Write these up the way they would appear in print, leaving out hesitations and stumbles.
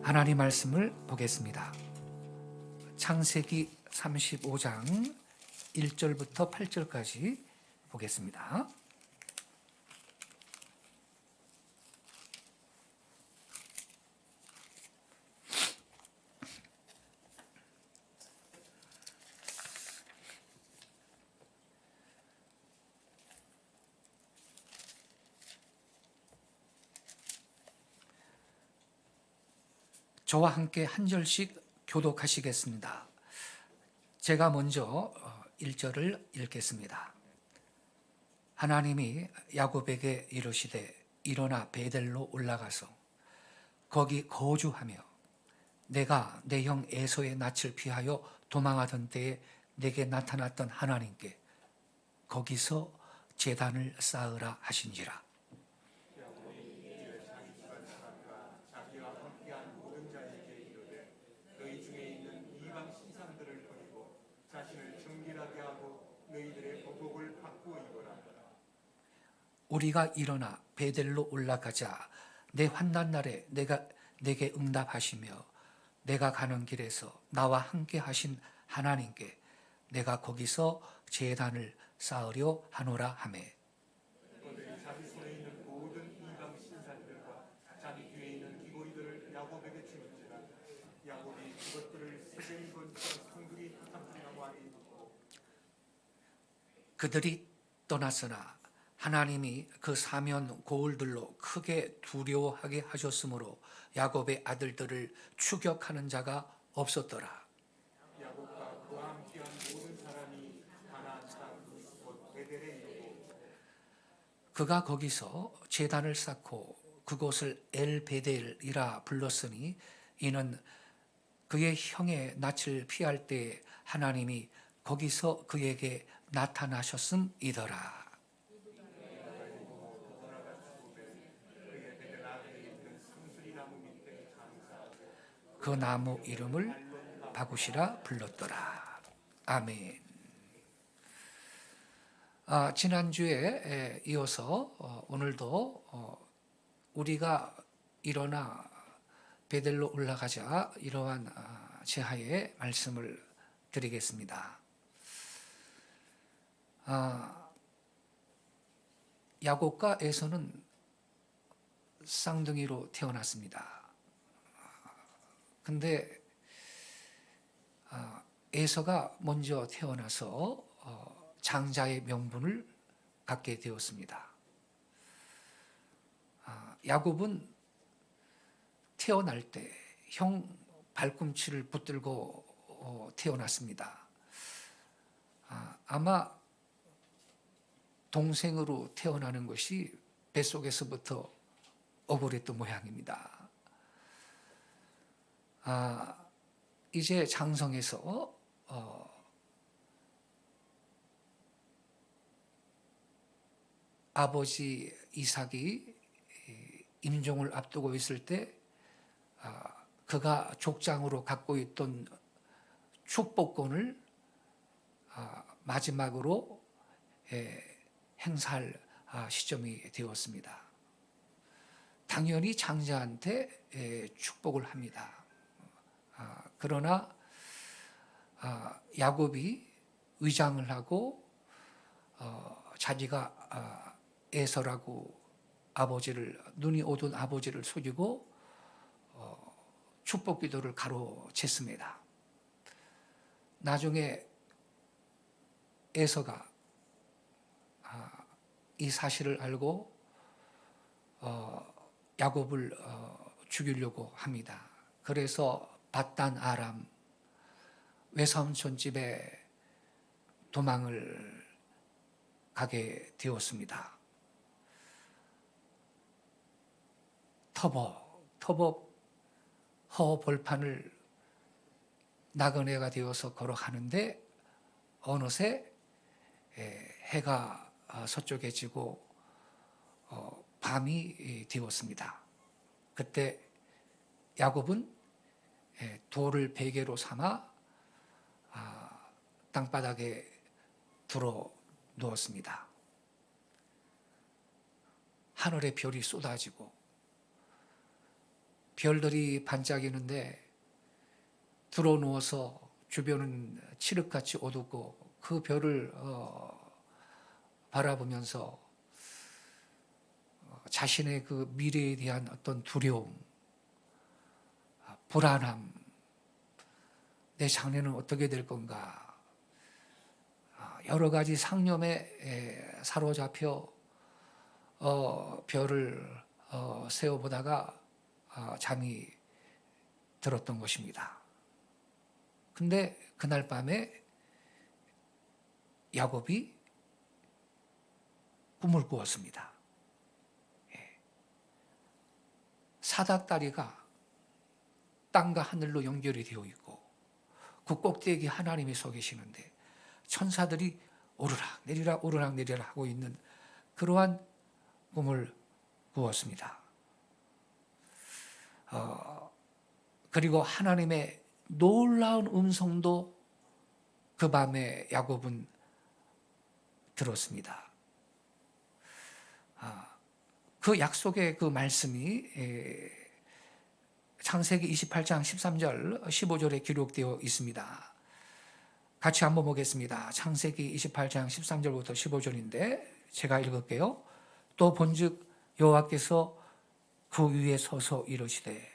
하나님 말씀을 보겠습니다. 창세기 35장 1절부터 8절까지 보겠습니다. 저와 함께 한 절씩 교독하시겠습니다. 제가 먼저 1절을 읽겠습니다. 하나님이 야곱에게 이르시되 일어나 베델로 올라가서 거기 거주하며 내가 내 형 에서의 낯을 피하여 도망하던 때에 내게 나타났던 하나님께 거기서 제단을 쌓으라 하신지라. 우리가 일어나 베델로 올라가자. 내 환난 날에 내게 응답하시며 내가 가는 길에서 나와 함께 하신 하나님께 내가 거기서 제단을 쌓으려 하노라 하매. 자기 손에 있는 모든 이방 신상들과 자기 뒤에 있는 기고리들을 야곱에게 주는지라. 야곱이 그것들을 세겜 근처 성들이 삼키나무 아래 있고 그들이 떠났으나 하나님이 그 사면 고을들로 크게 두려워하게 하셨으므로 야곱의 아들들을 추격하는 자가 없었더라. 야곱과 그와 함께한 모든 사람이 가나안 땅 곧 베델에 이르고 그가 거기서 제단을 쌓고 그곳을 엘베델이라 불렀으니 이는 그의 형의 낯을 피할 때 하나님이 거기서 그에게 나타나셨음이더라. 그 나무 이름을 바구시라 불렀더라. 아멘. 지난주에 이어서 오늘도 우리가 일어나 베델로 올라가자 이러한 제하의 말씀을 드리겠습니다. 야곱과 에서는 쌍둥이로 태어났습니다. 근데 에서가 먼저 태어나서 장자의 명분을 갖게 되었습니다. 야곱은 태어날 때 형 발꿈치를 붙들고 태어났습니다. 아마 동생으로 태어나는 것이 뱃속에서부터 억울했던 모양입니다. 이제 장성에서 아버지 이삭이 임종을 앞두고 있을 때 그가 족장으로 갖고 있던 축복권을 마지막으로 행사할 시점이 되었습니다. 당연히 장자한테 축복을 합니다. 그러나 야곱이 위장을 하고 자기가 에서라고 눈이 어두운 아버지를 속이고 축복 기도를 가로챘습니다. 나중에 에서가 이 사실을 알고 야곱을 죽이려고 합니다. 그래서 밧단 아람 외삼촌 집에 도망을 가게 되었습니다. 터벅 허벌판을 나그네가 되어서 걸어가는데 어느새 해가 서쪽에 지고 밤이 되었습니다. 그때 야곱은 돌을 베개로 삼아 땅바닥에 들어 누웠습니다. 하늘의 별이 쏟아지고 별들이 반짝이는데 들어 누워서 주변은 칠흑같이 어둡고 그 별을 바라보면서 자신의 그 미래에 대한 어떤 두려움, 불안함, 내 장래는 어떻게 될 건가, 여러 가지 상념에 사로잡혀 별을 세어보다가 잠이 들었던 것입니다. 근데 그날 밤에 야곱이 꿈을 꾸었습니다. 사닥다리가 땅과 하늘로 연결이 되어 있고 그 꼭대기 하나님이 서 계시는데 천사들이 오르락 내리락 오르락 내리락 하고 있는 그러한 꿈을 꾸었습니다. 그리고 하나님의 놀라운 음성도 그 밤에 야곱은 들었습니다. 그 약속의 그 말씀이 창세기 28장 13절 15절에 기록되어 있습니다. 같이 한번 보겠습니다. 창세기 28장 13절부터 15절인데 제가 읽을게요. 또 본즉 여호와께서 그 위에 서서 이르시되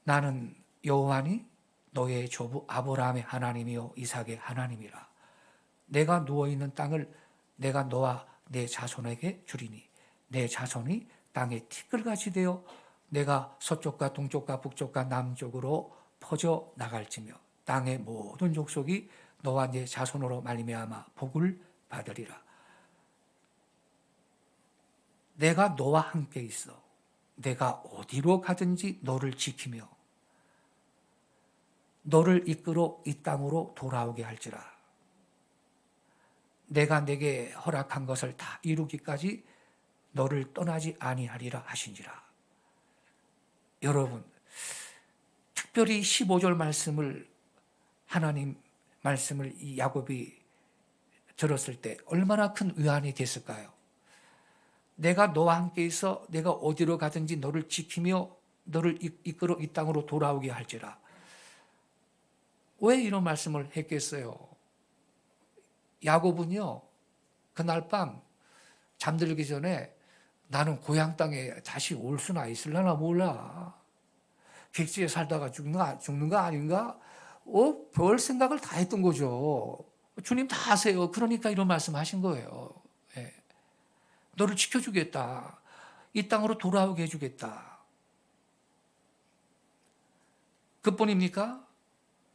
나는 여호와니 너의 조부 아브라함의 하나님이요 이삭의 하나님이라. 내가 누워있는 땅을 내가 너와 내 자손에게 주리니 내 자손이 땅에 티끌같이 되어 내가 서쪽과 동쪽과 북쪽과 남쪽으로 퍼져 나갈지며 땅의 모든 족속이 너와 네 자손으로 말미암아 복을 받으리라. 내가 너와 함께 있어 내가 어디로 가든지 너를 지키며 너를 이끌어 이 땅으로 돌아오게 할지라. 내가 내게 허락한 것을 다 이루기까지 너를 떠나지 아니하리라 하신지라. 여러분, 특별히 15절 말씀을 하나님 말씀을 이 야곱이 들었을 때 얼마나 큰 위안이 됐을까요? 내가 너와 함께 있어 내가 어디로 가든지 너를 지키며 너를 이끌어 이 땅으로 돌아오게 할지라. 왜 이런 말씀을 했겠어요? 야곱은요, 그날 밤 잠들기 전에 나는 고향 땅에 다시 올 수나 있을려나 몰라. 객지에 살다가 죽는 거 아닌가? 별 생각을 다 했던 거죠. 주님 다 아세요. 그러니까 이런 말씀 하신 거예요. 예. 너를 지켜주겠다. 이 땅으로 돌아오게 해주겠다. 그뿐입니까?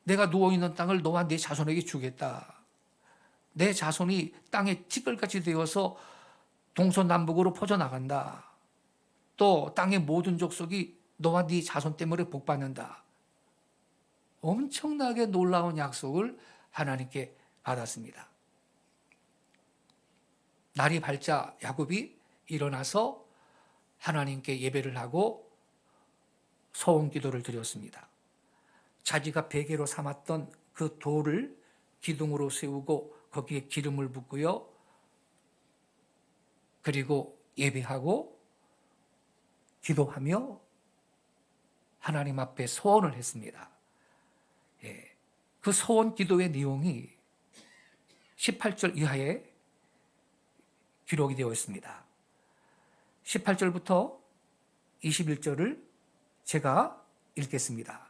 내가 누워있는 땅을 너와 네 자손에게 주겠다. 내 자손이 땅에 티끌같이 되어서 동서남북으로 퍼져나간다. 또 땅의 모든 족속이 너와 네 자손 때문에 복받는다. 엄청나게 놀라운 약속을 하나님께 받았습니다. 날이 밝자 야곱이 일어나서 하나님께 예배를 하고 소원 기도를 드렸습니다. 자기가 베개로 삼았던 그 돌을 기둥으로 세우고 거기에 기름을 붓고요. 그리고 예배하고 기도하며 하나님 앞에 소원을 했습니다. 예, 그 소원 기도의 내용이 18절 이하에 기록이 되어 있습니다. 18절부터 21절을 제가 읽겠습니다.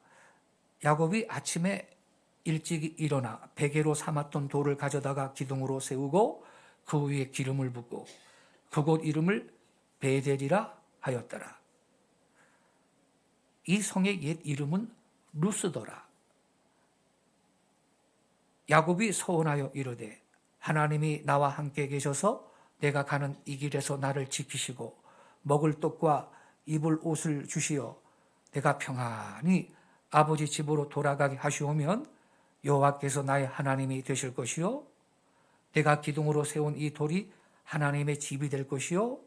야곱이 아침에 일찍 일어나 베개로 삼았던 돌을 가져다가 기둥으로 세우고 그 위에 기름을 붓고 그곳 이름을 베델이라 하였더라. 이 성의 옛 이름은 루스더라. 야곱이 소원하여 이르되 하나님이 나와 함께 계셔서 내가 가는 이 길에서 나를 지키시고 먹을 떡과 입을 옷을 주시어 내가 평안히 아버지 집으로 돌아가게 하시오면 여호와께서 나의 하나님이 되실 것이요 내가 기둥으로 세운 이 돌이 하나님의 집이 될 것이요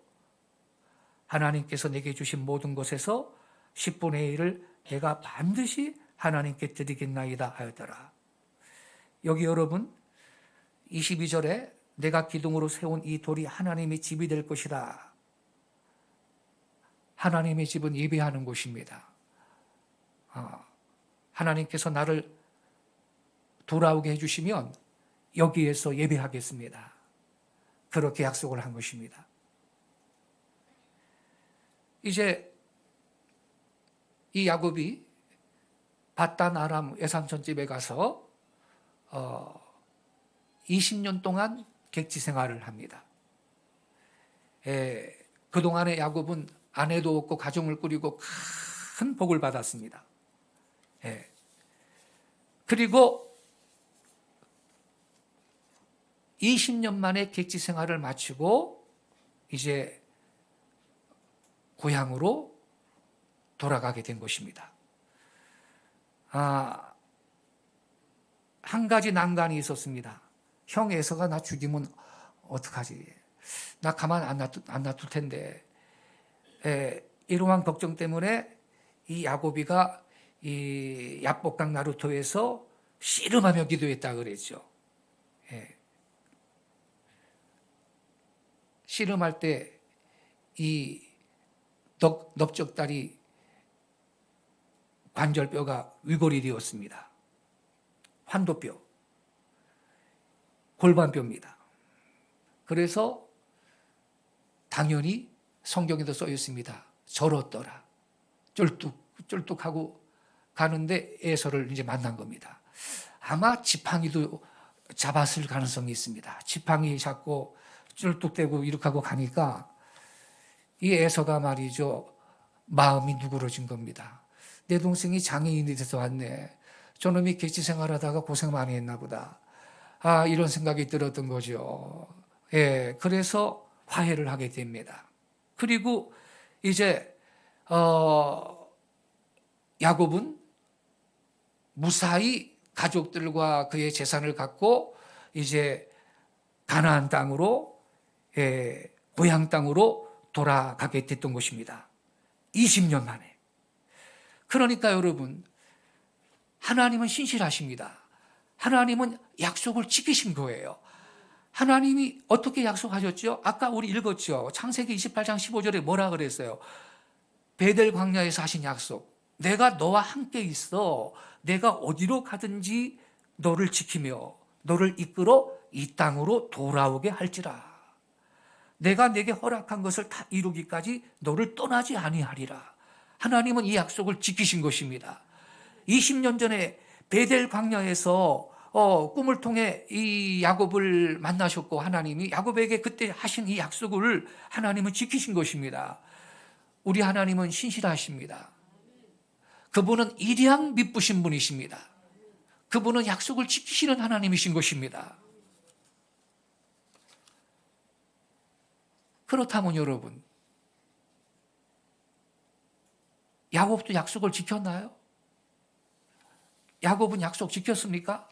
하나님께서 내게 주신 모든 것에서 10분의 1을 내가 반드시 하나님께 드리겠나이다 하였더라. 여기 여러분 22절에 내가 기둥으로 세운 이 돌이 하나님의 집이 될 것이다 하나님의 집은 예배하는 곳입니다. 하나님께서 나를 돌아오게 해주시면 여기에서 예배하겠습니다. 그렇게 약속을 한 것입니다. 이제 이 야곱이 바단 아람 외삼촌 집에 가서 20년 동안 객지 생활을 합니다. 그동안에 야곱은 아내도 없고 가정을 꾸리고 큰 복을 받았습니다. 그리고 20년 만에 객지 생활을 마치고 이제 고향으로 돌아가게 된 것입니다. 한 가지 난관이 있었습니다. 형 에서가 나 죽이면 어떡하지? 나 가만 안 놔둘 텐데. 이러한 걱정 때문에 이 야곱이가 이 야복강 나루토에서 씨름하며 기도했다 그랬죠. 씨름할 때 이 넓적다리 관절뼈가 위골이 되었습니다. 환도뼈, 골반뼈입니다. 그래서 당연히 성경에도 써 있습니다. 절었더라. 쫄뚝하고 가는데 에서를 이제 만난 겁니다. 아마 지팡이도 잡았을 가능성이 있습니다. 지팡이 잡고 쫄뚝대고 이렇게 하고 가니까 이 에서가 말이죠. 마음이 누그러진 겁니다. 내 동생이 장애인이 돼서 왔네. 저놈이 객지 생활하다가 고생 많이 했나 보다. 이런 생각이 들었던 거죠. 그래서 화해를 하게 됩니다. 그리고 이제 야곱은 무사히 가족들과 그의 재산을 갖고 이제 가나안 땅으로 고향 땅으로 돌아가게 됐던 것입니다. 20년 만에. 그러니까 여러분, 하나님은 신실하십니다. 하나님은 약속을 지키신 거예요. 하나님이 어떻게 약속하셨죠? 아까 우리 읽었죠. 창세기 28장 15절에 뭐라 그랬어요? 베델 광야에서 하신 약속. 내가 너와 함께 있어. 내가 어디로 가든지 너를 지키며 너를 이끌어 이 땅으로 돌아오게 할지라. 내가 내게 허락한 것을 다 이루기까지 너를 떠나지 아니하리라. 하나님은 이 약속을 지키신 것입니다. 20년 전에 베델 광야에서 꿈을 통해 이 야곱을 만나셨고 하나님이 야곱에게 그때 하신 이 약속을 하나님은 지키신 것입니다. 우리 하나님은 신실하십니다. 그분은 일양 미쁘신 분이십니다. 그분은 약속을 지키시는 하나님이신 것입니다. 그렇다면 여러분, 야곱도 약속을 지켰나요? 야곱은 약속 지켰습니까?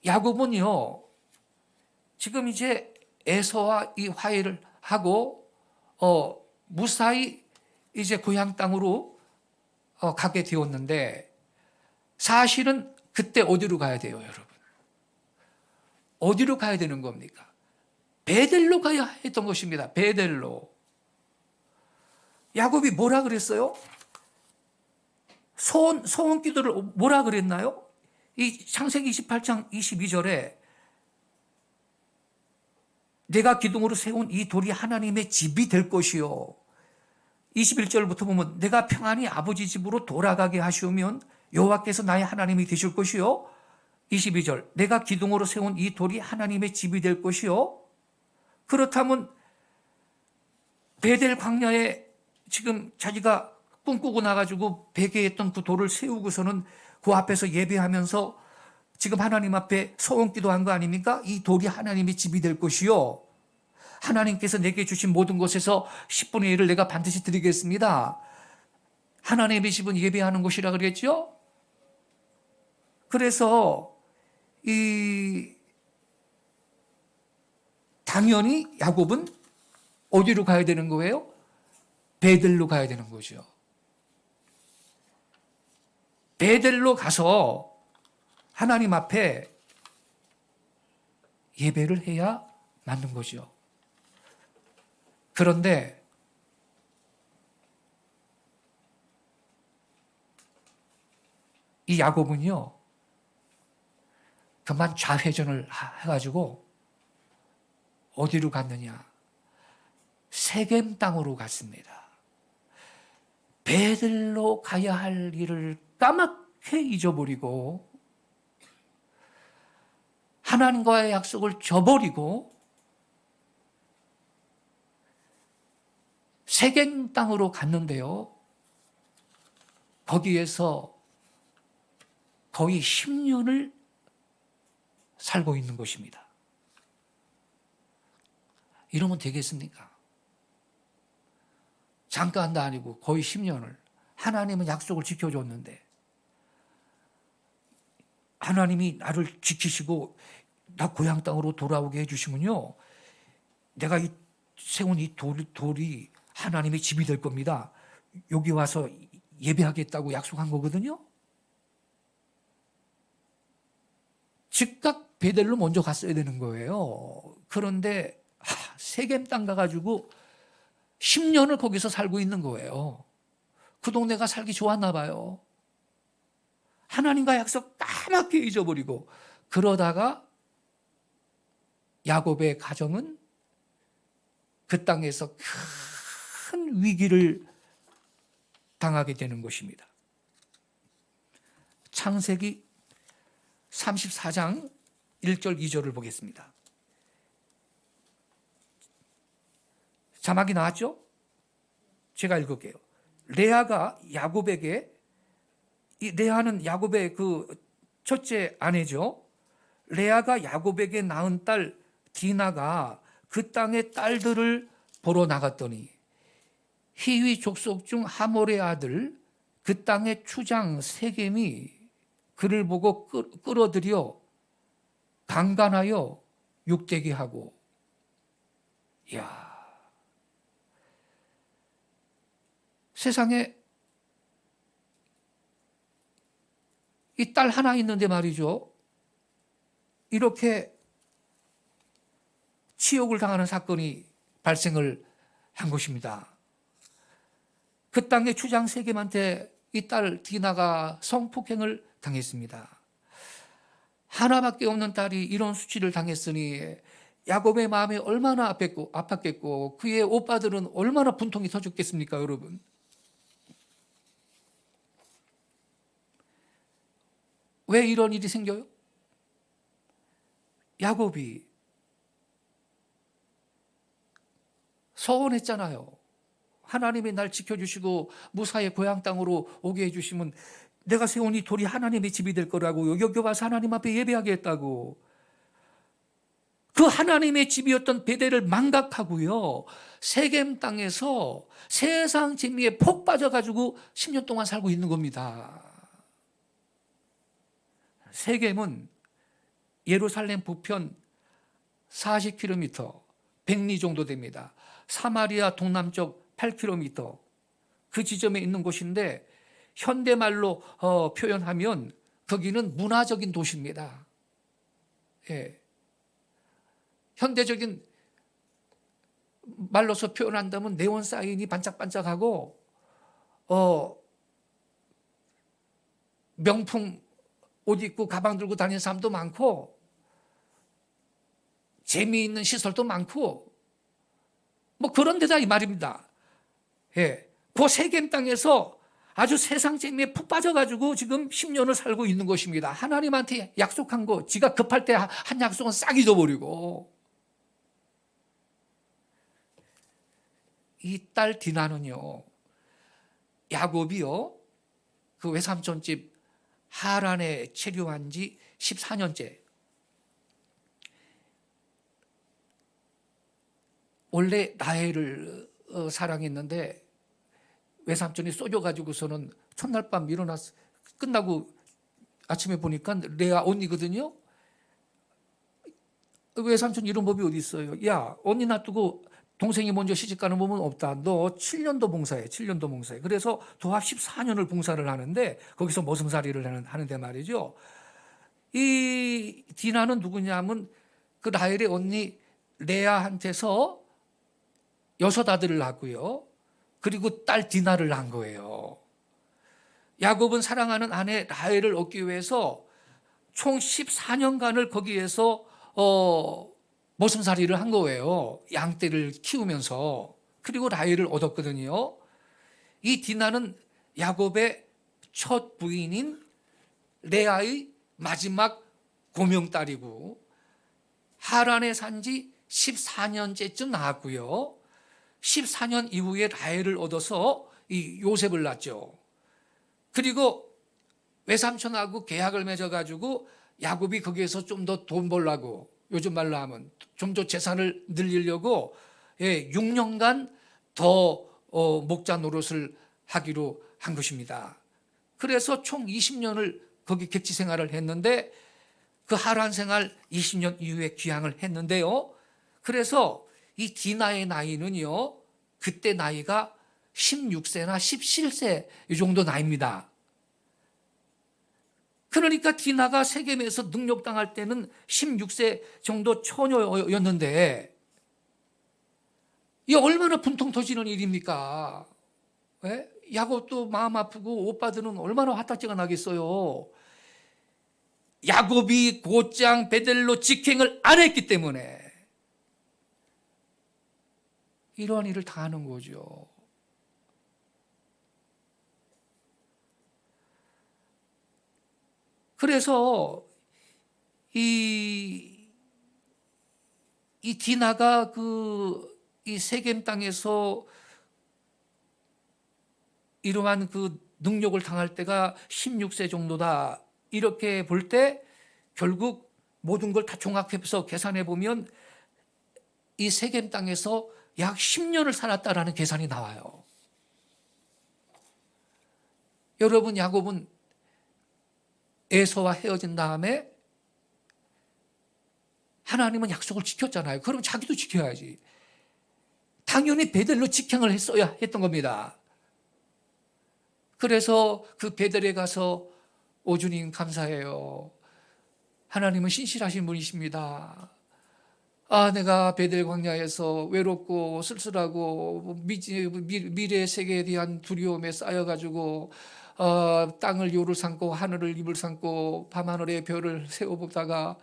야곱은요, 지금 이제 에서와 이 화해를 하고 무사히 이제 고향 땅으로 가게 되었는데 사실은 그때 어디로 가야 돼요, 여러분? 어디로 가야 되는 겁니까? 베델로 가야 했던 것입니다. 베델로. 야곱이 뭐라 그랬어요? 소원 기도를 뭐라 그랬나요? 이 창세기 28장 22절에 내가 기둥으로 세운 이 돌이 하나님의 집이 될 것이요. 21절부터 보면 내가 평안히 아버지 집으로 돌아가게 하시오면 여호와께서 나의 하나님이 되실 것이요. 22절 내가 기둥으로 세운 이 돌이 하나님의 집이 될 것이요. 그렇다면 베델 광야에 지금 자기가 꿈꾸고 나가지고 베개했던 그 돌을 세우고서는 그 앞에서 예배하면서 지금 하나님 앞에 소원 기도한 거 아닙니까? 이 돌이 하나님의 집이 될 것이요. 하나님께서 내게 주신 모든 것에서 10분의 1을 내가 반드시 드리겠습니다. 하나님의 집은 예배하는 곳이라 그랬죠? 그래서 당연히 야곱은 어디로 가야 되는 거예요? 베델로 가야 되는 거죠. 베델로 가서 하나님 앞에 예배를 해야 맞는 거죠. 그런데 이 야곱은요, 그만 좌회전을 해가지고 어디로 갔느냐? 세겜 땅으로 갔습니다. 베들로 가야 할 일을 까맣게 잊어버리고 하나님과의 약속을 저버리고 세겜 땅으로 갔는데요. 거기에서 거의 10년을 살고 있는 것입니다. 이러면 되겠습니까? 잠깐도 아니고 거의 10년을. 하나님은 약속을 지켜줬는데 하나님이 나를 지키시고 나 고향 땅으로 돌아오게 해주시면요, 내가 세운 이 돌이 하나님의 집이 될 겁니다. 여기 와서 예배하겠다고 약속한 거거든요. 즉각 베델로 먼저 갔어야 되는 거예요. 그런데 세겜 땅 가가지고 10년을 거기서 살고 있는 거예요. 그 동네가 살기 좋았나 봐요. 하나님과 약속 까맣게 잊어버리고. 그러다가 야곱의 가정은 그 땅에서 큰 위기를 당하게 되는 것입니다. 창세기 34장 1절 2절을 보겠습니다. 자막이 나왔죠? 제가 읽을게요. 레아가 야곱에게, 레아는 야곱의 그 첫째 아내죠. 레아가 야곱에게 낳은 딸 디나가 그 땅의 딸들을 보러 나갔더니 히위 족속 중 하몰의 아들 그 땅의 추장 세겜이 그를 보고 끌어들여 강간하여 육되게 하고. 이야, 세상에 이 딸 하나 있는데 말이죠, 이렇게 치욕을 당하는 사건이 발생을 한 것입니다. 그 땅의 추장 세겜한테 이 딸 디나가 성폭행을 당했습니다. 하나밖에 없는 딸이 이런 수치를 당했으니 야곱의 마음이 얼마나 아팠겠고 그의 오빠들은 얼마나 분통이 터졌겠습니까, 여러분? 왜 이런 일이 생겨요? 야곱이 서운했잖아요. 하나님이 날 지켜주시고 무사히 고향 땅으로 오게 해주시면 내가 세운 이 돌이 하나님의 집이 될 거라고, 여기 와서 하나님 앞에 예배하겠다고. 그 하나님의 집이었던 베델을 망각하고요, 세겜 땅에서 세상 재미에 폭 빠져가지고 10년 동안 살고 있는 겁니다. 세겜은 예루살렘 북편 40km, 100리 정도 됩니다. 사마리아 동남쪽 8km, 그 지점에 있는 곳인데 현대말로 표현하면 거기는 문화적인 도시입니다. 예. 현대적인 말로서 표현한다면 네온 사인이 반짝반짝하고 명품 옷 입고 가방 들고 다니는 사람도 많고 재미있는 시설도 많고 뭐 그런 데다 이 말입니다. 예. 그 세겜 땅에서 아주 세상 재미에 푹 빠져가지고 지금 10년을 살고 있는 것입니다. 하나님한테 약속한 거, 지가 급할 때 한 약속은 싹 잊어버리고. 이 딸 디나는요, 야곱이요, 그 외삼촌 집 하란에 체류한 지 14년째. 원래 라헬을 사랑했는데 외삼촌이 쏘져가지고서는 첫날 밤 일어나서 끝나고 아침에 보니까 레아 언니거든요. 외삼촌 이런 법이 어디 있어요? 야, 언니 놔두고 동생이 먼저 시집가는 법은 없다. 너 7년도 봉사해. 7년도 봉사해. 그래서 도합 14년을 봉사를 하는데 거기서 머슴살이를 하는데 말이죠. 이 디나는 누구냐면 그 라헬의 언니 레아한테서 6 아들을 낳고요. 그리고 딸 디나를 낳은 거예요. 야곱은 사랑하는 아내 라헬을 얻기 위해서 총 14년간을 거기에서 머슴살이를 한 거예요. 양떼를 키우면서. 그리고 라헬을 얻었거든요. 이 디나는 야곱의 첫 부인인 레아의 마지막 고명딸이고 하란에 산 지 14년째쯤 나왔고요. 14년 이후에 라헬을 얻어서 이 요셉을 낳죠. 그리고 외삼촌하고 계약을 맺어가지고 야곱이 거기에서 좀 더 돈 벌라고, 요즘 말로 하면 좀 더 재산을 늘리려고 6년간 더 목자 노릇을 하기로 한 것입니다. 그래서 총 20년을 거기 객지 생활을 했는데 그 하란 생활 20년 이후에 귀향을 했는데요. 그래서 이 디나의 나이는요, 그때 나이가 16세나 17세 이 정도 나이입니다. 그러니까 디나가 세겜에서 능욕당할 때는 16세 정도 처녀였는데 이 얼마나 분통 터지는 일입니까? 예? 야곱도 마음 아프고 오빠들은 얼마나 화딱지가 나겠어요. 야곱이 곧장 베델로 직행을 안 했기 때문에 이러한 일을 당하는 거죠. 그래서 이 디나가 이 세겜 땅에서 이러한 그 능욕을 당할 때가 16세 정도다. 이렇게 볼 때 결국 모든 걸 다 종합해서 계산해 보면 이 세겜 땅에서 약 10년을 살았다라는 계산이 나와요. 여러분, 야곱은 에서와 헤어진 다음에 하나님은 약속을 지켰잖아요. 그럼 자기도 지켜야지. 당연히 베델로 직행을 했어야 했던 겁니다. 그래서 그 베델에 가서 오 주님 감사해요. 하나님은 신실하신 분이십니다. 내가 베델 광야에서 외롭고 쓸쓸하고 미래의 세계에 대한 두려움에 쌓여가지고 땅을 요를 삼고 하늘을 이불 삼고 밤하늘에 별을 세워보다가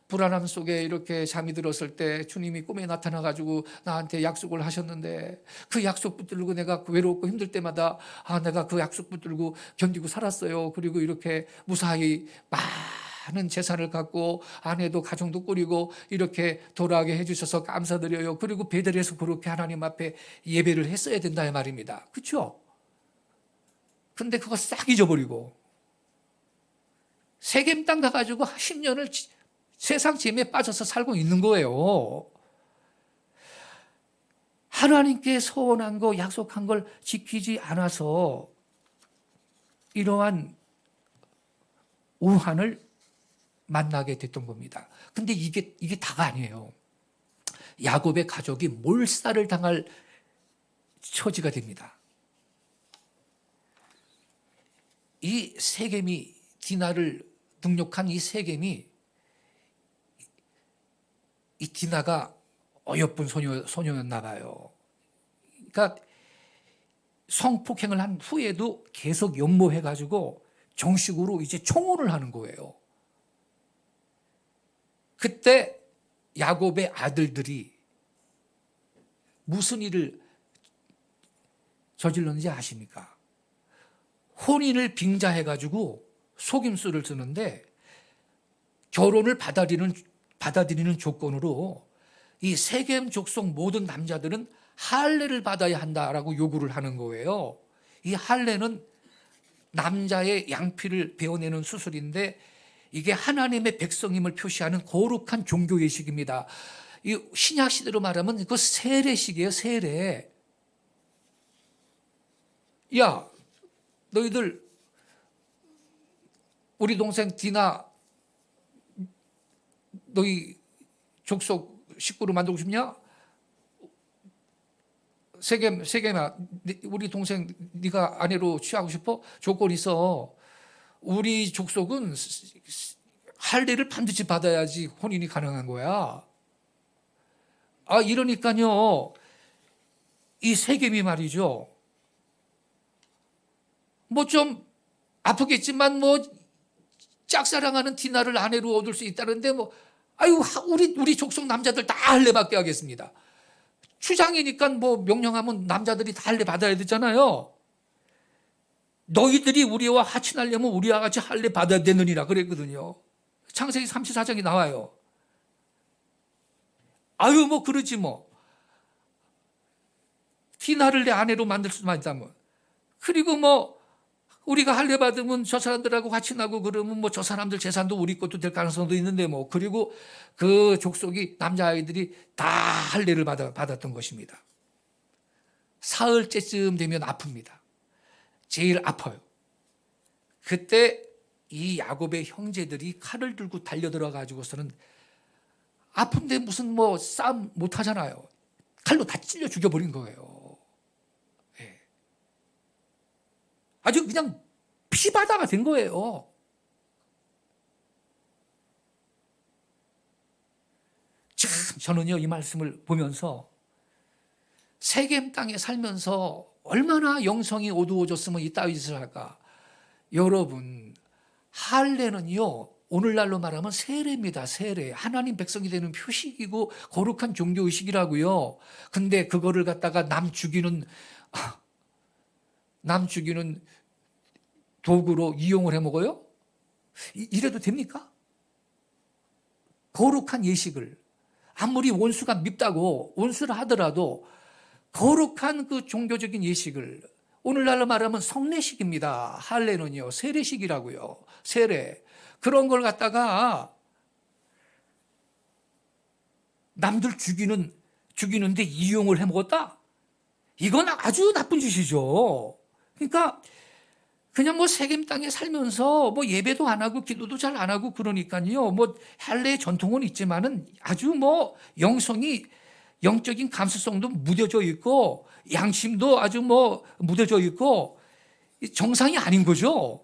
불안함 속에 이렇게 잠이 들었을 때 주님이 꿈에 나타나가지고 나한테 약속을 하셨는데 그 약속 붙들고 내가 외롭고 힘들 때마다 내가 그 약속 붙들고 견디고 살았어요. 그리고 이렇게 무사히 많은 재산을 갖고 아내도 가정도 꾸리고 이렇게 돌아가게 해주셔서 감사드려요. 그리고 베델에서 그렇게 하나님 앞에 예배를 했어야 된다 이 말입니다. 그렇죠? 근데 그거 싹 잊어버리고 세겜 땅 가가지고 10년을 세상 재미에 빠져서 살고 있는 거예요. 하나님께 소원한 거, 약속한 걸 지키지 않아서 이러한 우한을 만나게 됐던 겁니다. 근데 이게 다가 아니에요. 야곱의 가족이 몰살을 당할 처지가 됩니다. 이 세겜이 디나를 능욕한 이 세겜이 이 디나가 어여쁜 소녀였나 봐요. 그러니까 성폭행을 한 후에도 계속 연모해가지고 정식으로 이제 청혼을 하는 거예요. 그때 야곱의 아들들이 무슨 일을 저질렀는지 아십니까? 혼인을 빙자해가지고 속임수를 쓰는데 결혼을 받아들이는 조건으로 이 세겜 족속 모든 남자들은 할례를 받아야 한다라고 요구를 하는 거예요. 이 할례는 남자의 양피를 베어내는 수술인데 이게 하나님의 백성임을 표시하는 거룩한 종교 예식입니다. 이 신약 시대로 말하면 그 세례식이에요, 세례. 야, 너희들 우리 동생 디나 너희 족속 식구로 만들고 싶냐? 세겜아, 우리 동생 네가 아내로 취하고 싶어? 조건 있어. 우리 족속은 할례를 반드시 받아야지 혼인이 가능한 거야. 이러니까요. 이 세겜이 말이죠. 뭐 좀 아프겠지만 뭐 짝사랑하는 디나를 아내로 얻을 수 있다는데 뭐 아유 우리 족속 남자들 다 할례 받게 하겠습니다. 추장이니까 뭐 명령하면 남자들이 다 할례 받아야 되잖아요. 너희들이 우리와 하친하려면 우리와 같이 할례 받아야 되느니라 그랬거든요. 창세기 34장이 나와요. 아유 뭐 그러지 뭐. 디나를 내 아내로 만들 수만 있다면. 그리고 뭐 우리가 할례 받으면 저 사람들하고 같이 나고 그러면 뭐 저 사람들 재산도 우리 것도 될 가능성도 있는데 뭐. 그리고 그 족속이 남자아이들이 다 할례를 받았던 것입니다. 사흘째쯤 되면 아픕니다. 제일 아파요. 그때 이 야곱의 형제들이 칼을 들고 달려들어 가지고서는 아픈데 무슨 뭐 싸움 못 하잖아요. 칼로 다 찔러 죽여버린 거예요. 예. 아주 그냥 피바다가 된 거예요. 참 저는요 이 말씀을 보면서 세겜 땅에 살면서 얼마나 영성이 어두워졌으면 이 다윗을 할까. 여러분 할례는요 오늘날로 말하면 세례입니다. 세례. 하나님 백성이 되는 표식이고 거룩한 종교의식이라고요. 근데 그거를 갖다가 남 죽이는 도구로 이용을 해먹어요? 이래도 됩니까? 거룩한 예식을 아무리 원수가 밉다고 원수를 하더라도 거룩한 그 종교적인 예식을 오늘날로 말하면 성례식입니다. 할례는요 세례식이라고요. 세례. 그런 걸 갖다가 남들 죽이는데 이용을 해먹었다? 이건 아주 나쁜 짓이죠. 그러니까 그냥 뭐 세겜 땅에 살면서 뭐 예배도 안 하고 기도도 잘 안 하고 그러니까요. 뭐 할례 전통은 있지만은 아주 뭐 영적인 감수성도 무뎌져 있고 양심도 아주 뭐 무뎌져 있고 정상이 아닌 거죠.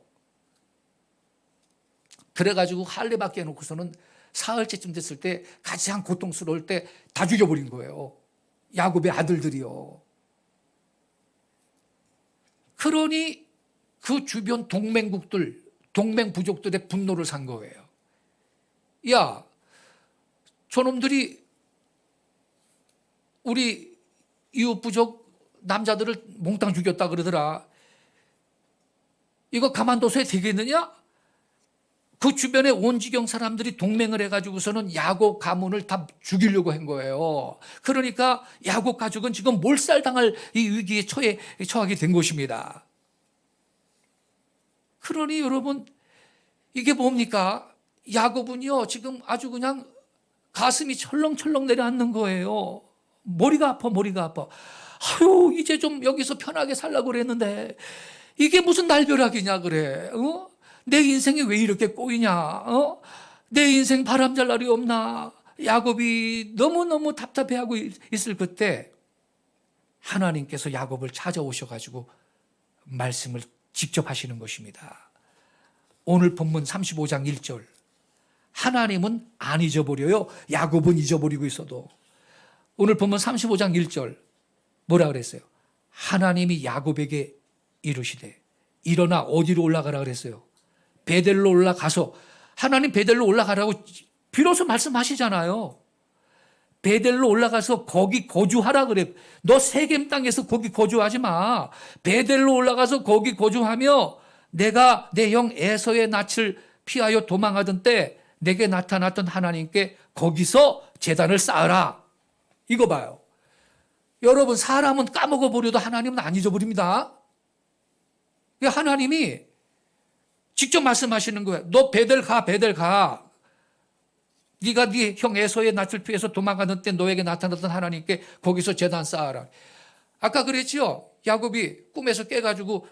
그래가지고 할례 받게 해놓고서는 사흘째쯤 됐을 때 가장 고통스러울 때 다 죽여버린 거예요. 야곱의 아들들이요. 그러니 그 주변 동맹부족들의 분노를 산 거예요. 야, 저놈들이 우리 이웃부족 남자들을 몽땅 죽였다 그러더라. 이거 가만둬서 되겠느냐? 그 주변에 온지경 사람들이 동맹을 해가지고서는 야곱 가문을 다 죽이려고 한 거예요. 그러니까 야곱 가족은 지금 몰살당할 이 위기에 처하게 된 것입니다. 그러니 여러분 이게 뭡니까? 야곱은요 지금 아주 그냥 가슴이 철렁철렁 내려앉는 거예요. 머리가 아파. 아유 이제 좀 여기서 편하게 살라고 그랬는데 이게 무슨 날벼락이냐 그래. 내 인생이 왜 이렇게 꼬이냐. 내 인생 바람잘 날이 없나. 야곱이 너무너무 답답해하고 있을 그때 하나님께서 야곱을 찾아오셔가지고 말씀을 직접 하시는 것입니다. 오늘 본문 35장 1절. 하나님은 안 잊어버려요. 야곱은 잊어버리고 있어도. 오늘 본문 35장 1절 뭐라 그랬어요? 하나님이 야곱에게 이르시되 일어나 어디로 올라가라 그랬어요? 베델로 올라가서. 하나님 베델로 올라가라고 비로소 말씀하시잖아요. 베델로 올라가서 거기 거주하라 그래. 너 세겜 땅에서 거기 거주하지 마. 베델로 올라가서 거기 거주하며 내가 내 형 에서의 낯을 피하여 도망하던 때 내게 나타났던 하나님께 거기서 제단을 쌓으라. 이거 봐요. 여러분 사람은 까먹어버려도 하나님은 안 잊어버립니다. 하나님이 직접 말씀하시는 거예요. 너 베델 가. 네가 네 형 에서의 낯을 피해서 도망가던 때 너에게 나타났던 하나님께 거기서 제단 쌓아라. 아까 그랬죠. 야곱이 꿈에서 깨가지고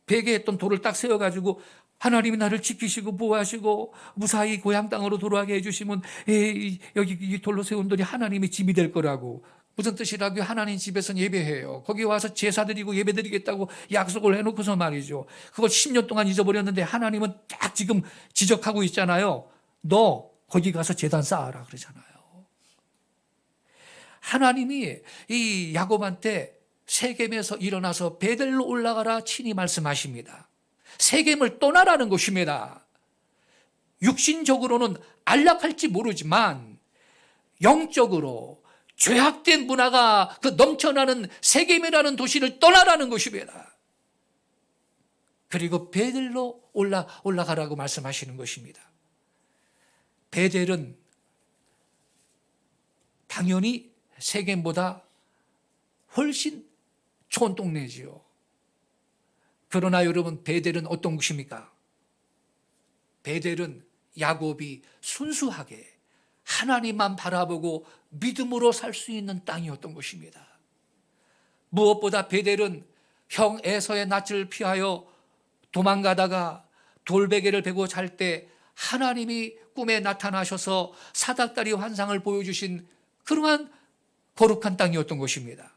베개 했던 돌을 딱 세워가지고 하나님이 나를 지키시고 보호하시고 무사히 고향 땅으로 돌아가게 해주시면 여기 이 돌로 세운 돌이 하나님의 집이 될 거라고. 무슨 뜻이라고요? 하나님 집에서는 예배해요. 거기 와서 제사 드리고 예배 드리겠다고 약속을 해놓고서 말이죠. 그걸 10년 동안 잊어버렸는데 하나님은 딱 지금 지적하고 있잖아요. 너 거기 가서 제단 쌓아라 그러잖아요. 하나님이 이 야곱한테 세겜에서 일어나서 베델로 올라가라 친히 말씀하십니다. 세겜을 떠나라는 것입니다. 육신적으로는 안락할지 모르지만 영적으로 죄악된 문화가 그 넘쳐나는 세겜이라는 도시를 떠나라는 것입니다. 그리고 베델로 올라가라고 말씀하시는 것입니다. 베델은 당연히 세겜보다 훨씬 좋은 동네지요. 그러나 여러분, 베델은 어떤 곳입니까? 베델은 야곱이 순수하게 하나님만 바라보고 믿음으로 살 수 있는 땅이었던 것입니다. 무엇보다 베델은 형 에서의 낯을 피하여 도망가다가 돌베개를 베고 잘 때 하나님이 꿈에 나타나셔서 사닥다리 환상을 보여주신 그러한 거룩한 땅이었던 것입니다.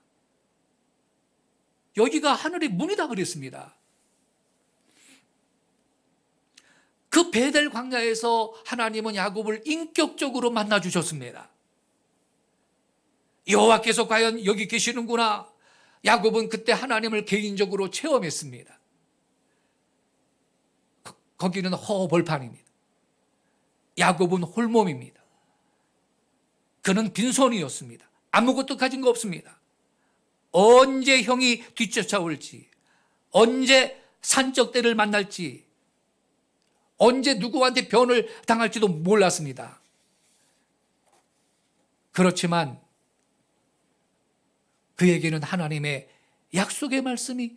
여기가 하늘의 문이다 그랬습니다. 그 베델 광야에서 하나님은 야곱을 인격적으로 만나 주셨습니다. 여호와께서 과연 여기 계시는구나. 야곱은 그때 하나님을 개인적으로 체험했습니다. 거기는 허벌판입니다. 야곱은 홀몸입니다. 그는 빈손이었습니다. 아무것도 가진 거 없습니다. 언제 형이 뒤쫓아올지, 언제 산적대를 만날지, 언제 누구한테 변을 당할지도 몰랐습니다. 그렇지만 그에게는 하나님의 약속의 말씀이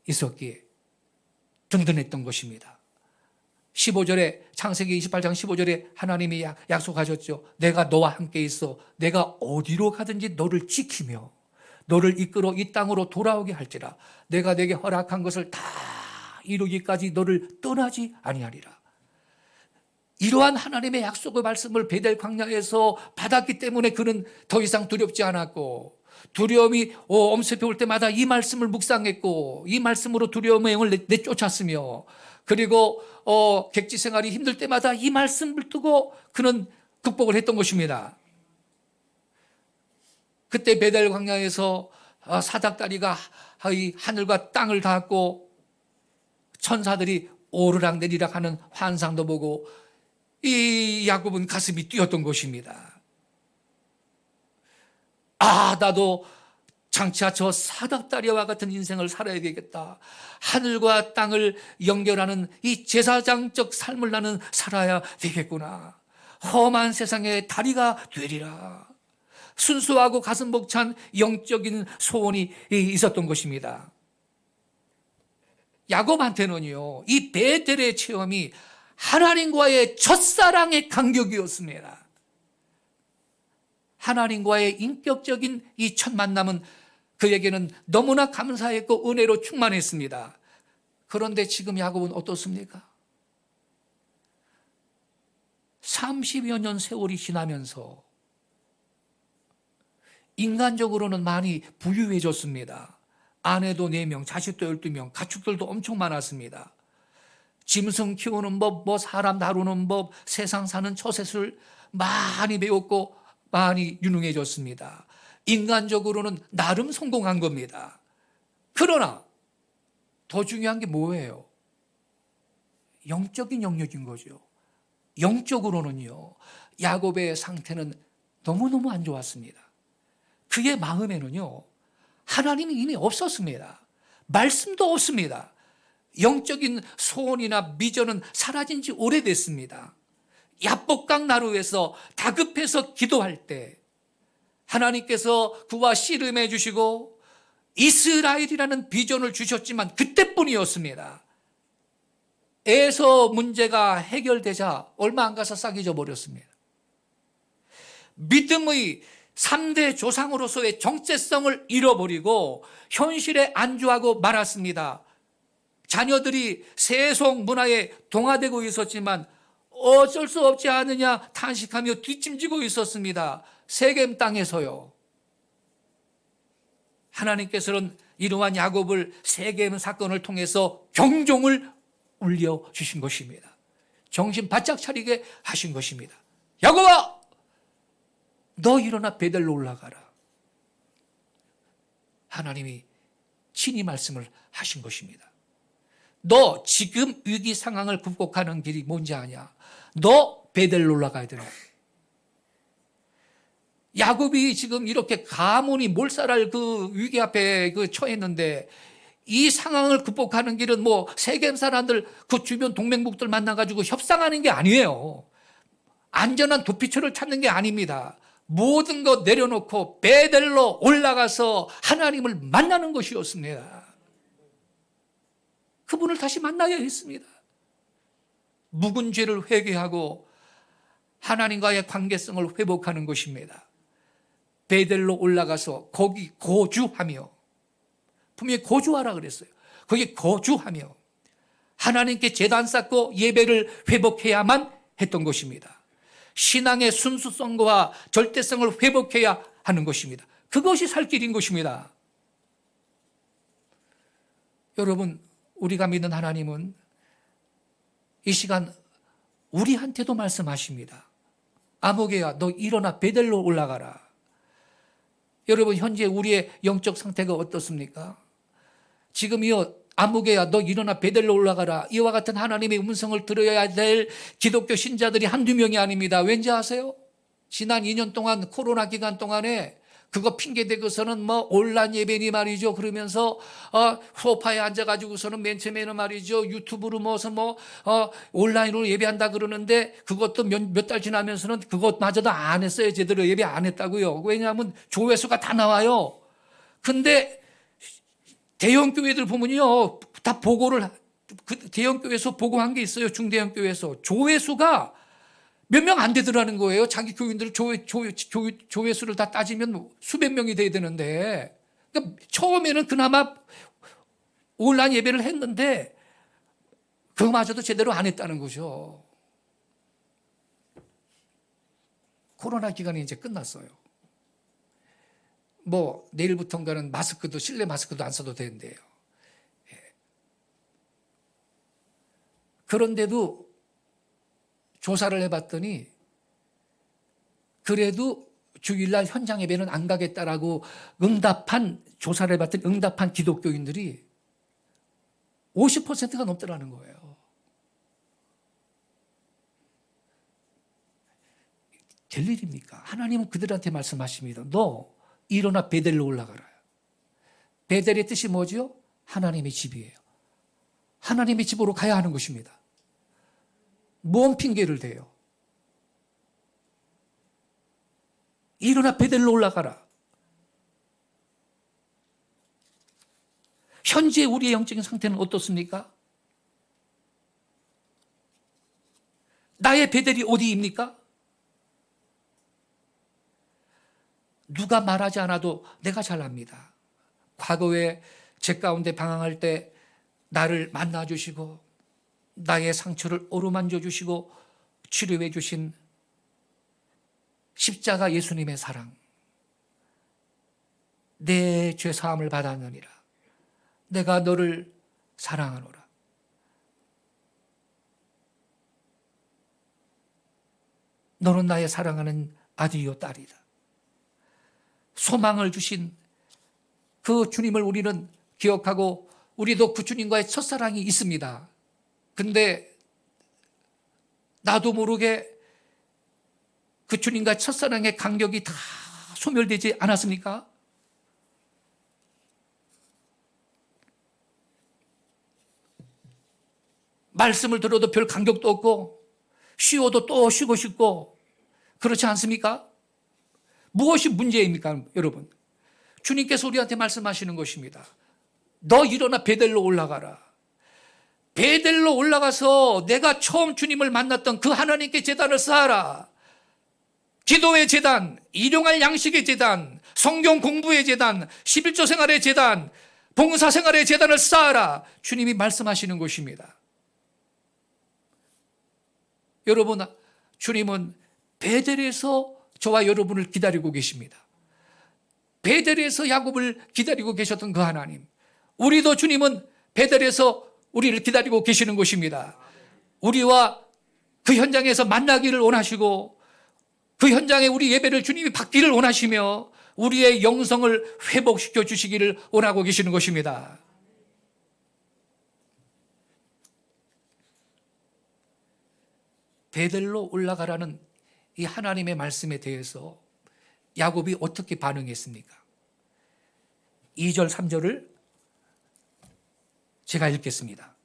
있었기에 든든했던 것입니다. 15절에 창세기 28장 15절에 하나님이 약속하셨죠. 내가 너와 함께 있어 내가 어디로 가든지 너를 지키며 너를 이끌어 이 땅으로 돌아오게 할지라. 내가 내게 허락한 것을 다 이루기까지 너를 떠나지 아니하리라. 이러한 하나님의 약속의 말씀을 베델 광야에서 받았기 때문에 그는 더 이상 두렵지 않았고, 두려움이 엄습해 올 때마다 이 말씀을 묵상했고, 이 말씀으로 두려움의 영을 내쫓았으며, 그리고 객지 생활이 힘들 때마다 이 말씀을 두고 그는 극복을 했던 것입니다. 그때 베델 광야에서 사닥다리가 하늘과 땅을 닿았고 천사들이 오르락 내리락 하는 환상도 보고 이 야곱은 가슴이 뛰었던 것입니다. 나도 장차 저 사닥다리와 같은 인생을 살아야 되겠다. 하늘과 땅을 연결하는 이 제사장적 삶을 나는 살아야 되겠구나. 험한 세상에 다리가 되리라. 순수하고 가슴 벅찬 영적인 소원이 있었던 것입니다. 야곱한테는요, 이 베델의 체험이 하나님과의 첫사랑의 간격이었습니다. 하나님과의 인격적인 이 첫 만남은 그에게는 너무나 감사했고 은혜로 충만했습니다. 그런데 지금 야곱은 어떻습니까? 30여 년 세월이 지나면서 인간적으로는 많이 부유해졌습니다. 아내도 4명, 자식도 12명, 가축들도 엄청 많았습니다. 짐승 키우는 법, 사람 다루는 법, 세상 사는 처세술 많이 배웠고 많이 유능해졌습니다. 인간적으로는 나름 성공한 겁니다. 그러나 더 중요한 게 뭐예요? 영적인 영역인 거죠. 영적으로는요, 야곱의 상태는 너무너무 안 좋았습니다. 그의 마음에는요, 하나님이 이미 없었습니다. 말씀도 없습니다. 영적인 소원이나 비전은 사라진 지 오래됐습니다. 야복강 나루에서 다급해서 기도할 때 하나님께서 그와 씨름해 주시고 이스라엘이라는 비전을 주셨지만 그때뿐이었습니다. 에서 문제가 해결되자 얼마 안 가서 싹 잊어버렸습니다. 믿음의 3대 조상으로서의 정체성을 잃어버리고 현실에 안주하고 말았습니다. 자녀들이 세속 문화에 동화되고 있었지만 어쩔 수 없지 않느냐 탄식하며 뒷짐지고 있었습니다. 세겜 땅에서요. 하나님께서는 이러한 야곱을 세겜 사건을 통해서 경종을 울려주신 것입니다. 정신 바짝 차리게 하신 것입니다. 야곱아! 너 일어나 베델로 올라가라. 하나님이 친히 말씀을 하신 것입니다. 너 지금 위기 상황을 극복하는 길이 뭔지 아냐? 너 베델로 올라가야 되는 거야. 야곱이 지금 이렇게 가문이 몰살할 그 위기 앞에 처했는데 이 상황을 극복하는 길은 뭐 세겜 사람들 그 주변 동맹국들 만나가지고 협상하는 게 아니에요. 안전한 도피처를 찾는 게 아닙니다. 모든 것 내려놓고 베델로 올라가서 하나님을 만나는 것이었습니다. 그분을 다시 만나야 했습니다. 묵은 죄를 회개하고 하나님과의 관계성을 회복하는 것입니다. 베델로 올라가서 거기 거주하며, 분명히 거주하라 그랬어요. 거기 거주하며 하나님께 제단 쌓고 예배를 회복해야만 했던 것입니다. 신앙의 순수성과 절대성을 회복해야 하는 것입니다. 그것이 살 길인 것입니다. 여러분, 우리가 믿는 하나님은 이 시간 우리한테도 말씀하십니다. 아무개야, 너 일어나 베델로 올라가라. 여러분, 현재 우리의 영적 상태가 어떻습니까? 지금이요, 아무개야, 너 일어나 베델로 올라가라. 이와 같은 하나님의 음성을 들어야 될 기독교 신자들이 한두 명이 아닙니다. 왠지 아세요? 지난 2년 동안 코로나 기간 동안에 그거 핑계대고서는 뭐 온라인 예배니 말이죠. 그러면서 소파에 앉아가지고서는 맨 처음에는 말이죠. 유튜브로 온라인으로 예배한다 그러는데 그것도 몇 달 지나면서는 그것마저도 안 했어요. 제대로 예배 안 했다고요. 왜냐하면 조회수가 다 나와요. 근데 대형 교회들 보면요, 다 보고를, 대형 교회에서 보고한 게 있어요. 중대형 교회에서 조회수가 몇 명 안 되더라는 거예요. 자기 교인들 조회수를 다 따지면 수백 명이 돼야 되는데, 그러니까 처음에는 그나마 온라인 예배를 했는데 그마저도 제대로 안 했다는 거죠. 코로나 기간이 이제 끝났어요. 뭐 내일부터인가는 마스크도, 실내 마스크도 안 써도 되는데요. 그런데도 조사를 해봤더니 그래도 주일날 현장 예배는 안 가겠다라고 조사를 해봤더니 응답한 기독교인들이 50%가 넘더라는 거예요. 될 일입니까? 하나님은 그들한테 말씀하십니다. 너 일어나 베델로 올라가라. 베델의 뜻이 뭐죠? 하나님의 집이에요. 하나님의 집으로 가야 하는 것입니다. 뭔 핑계를 대요? 일어나 베델로 올라가라. 현재 우리의 영적인 상태는 어떻습니까? 나의 베델이 어디입니까? 누가 말하지 않아도 내가 잘 압니다. 과거에 제 가운데 방황할 때 나를 만나주시고 나의 상처를 어루만져 주시고 치료해 주신 십자가 예수님의 사랑, 내 죄 사함을 받았느니라. 내가 너를 사랑하노라. 너는 나의 사랑하는 아들이요 딸이다. 소망을 주신 그 주님을 우리는 기억하고 우리도 그 주님과의 첫사랑이 있습니다. 근데 나도 모르게 그 주님과 첫사랑의 간격이 다 소멸되지 않았습니까? 말씀을 들어도 별 간격도 없고 쉬어도 또 쉬고 싶고 그렇지 않습니까? 무엇이 문제입니까, 여러분? 주님께서 우리한테 말씀하시는 것입니다. 너 일어나 베델로 올라가라. 베델로 올라가서 내가 처음 주님을 만났던 그 하나님께 제단을 쌓아라. 기도의 제단, 일용할 양식의 제단, 성경 공부의 제단, 11조 생활의 제단, 봉사 생활의 제단을 쌓아라. 주님이 말씀하시는 것입니다. 여러분, 주님은 베델에서 저와 여러분을 기다리고 계십니다. 베델에서 야곱을 기다리고 계셨던 그 하나님, 우리도 주님은 베델에서 우리를 기다리고 계시는 것입니다. 우리와 그 현장에서 만나기를 원하시고 그 현장에 우리 예배를 주님이 받기를 원하시며 우리의 영성을 회복시켜 주시기를 원하고 계시는 것입니다. 베델로 올라가라는 이 하나님의 말씀에 대해서 야곱이 어떻게 반응했습니까? 2절 3절을 제가 읽겠습니다.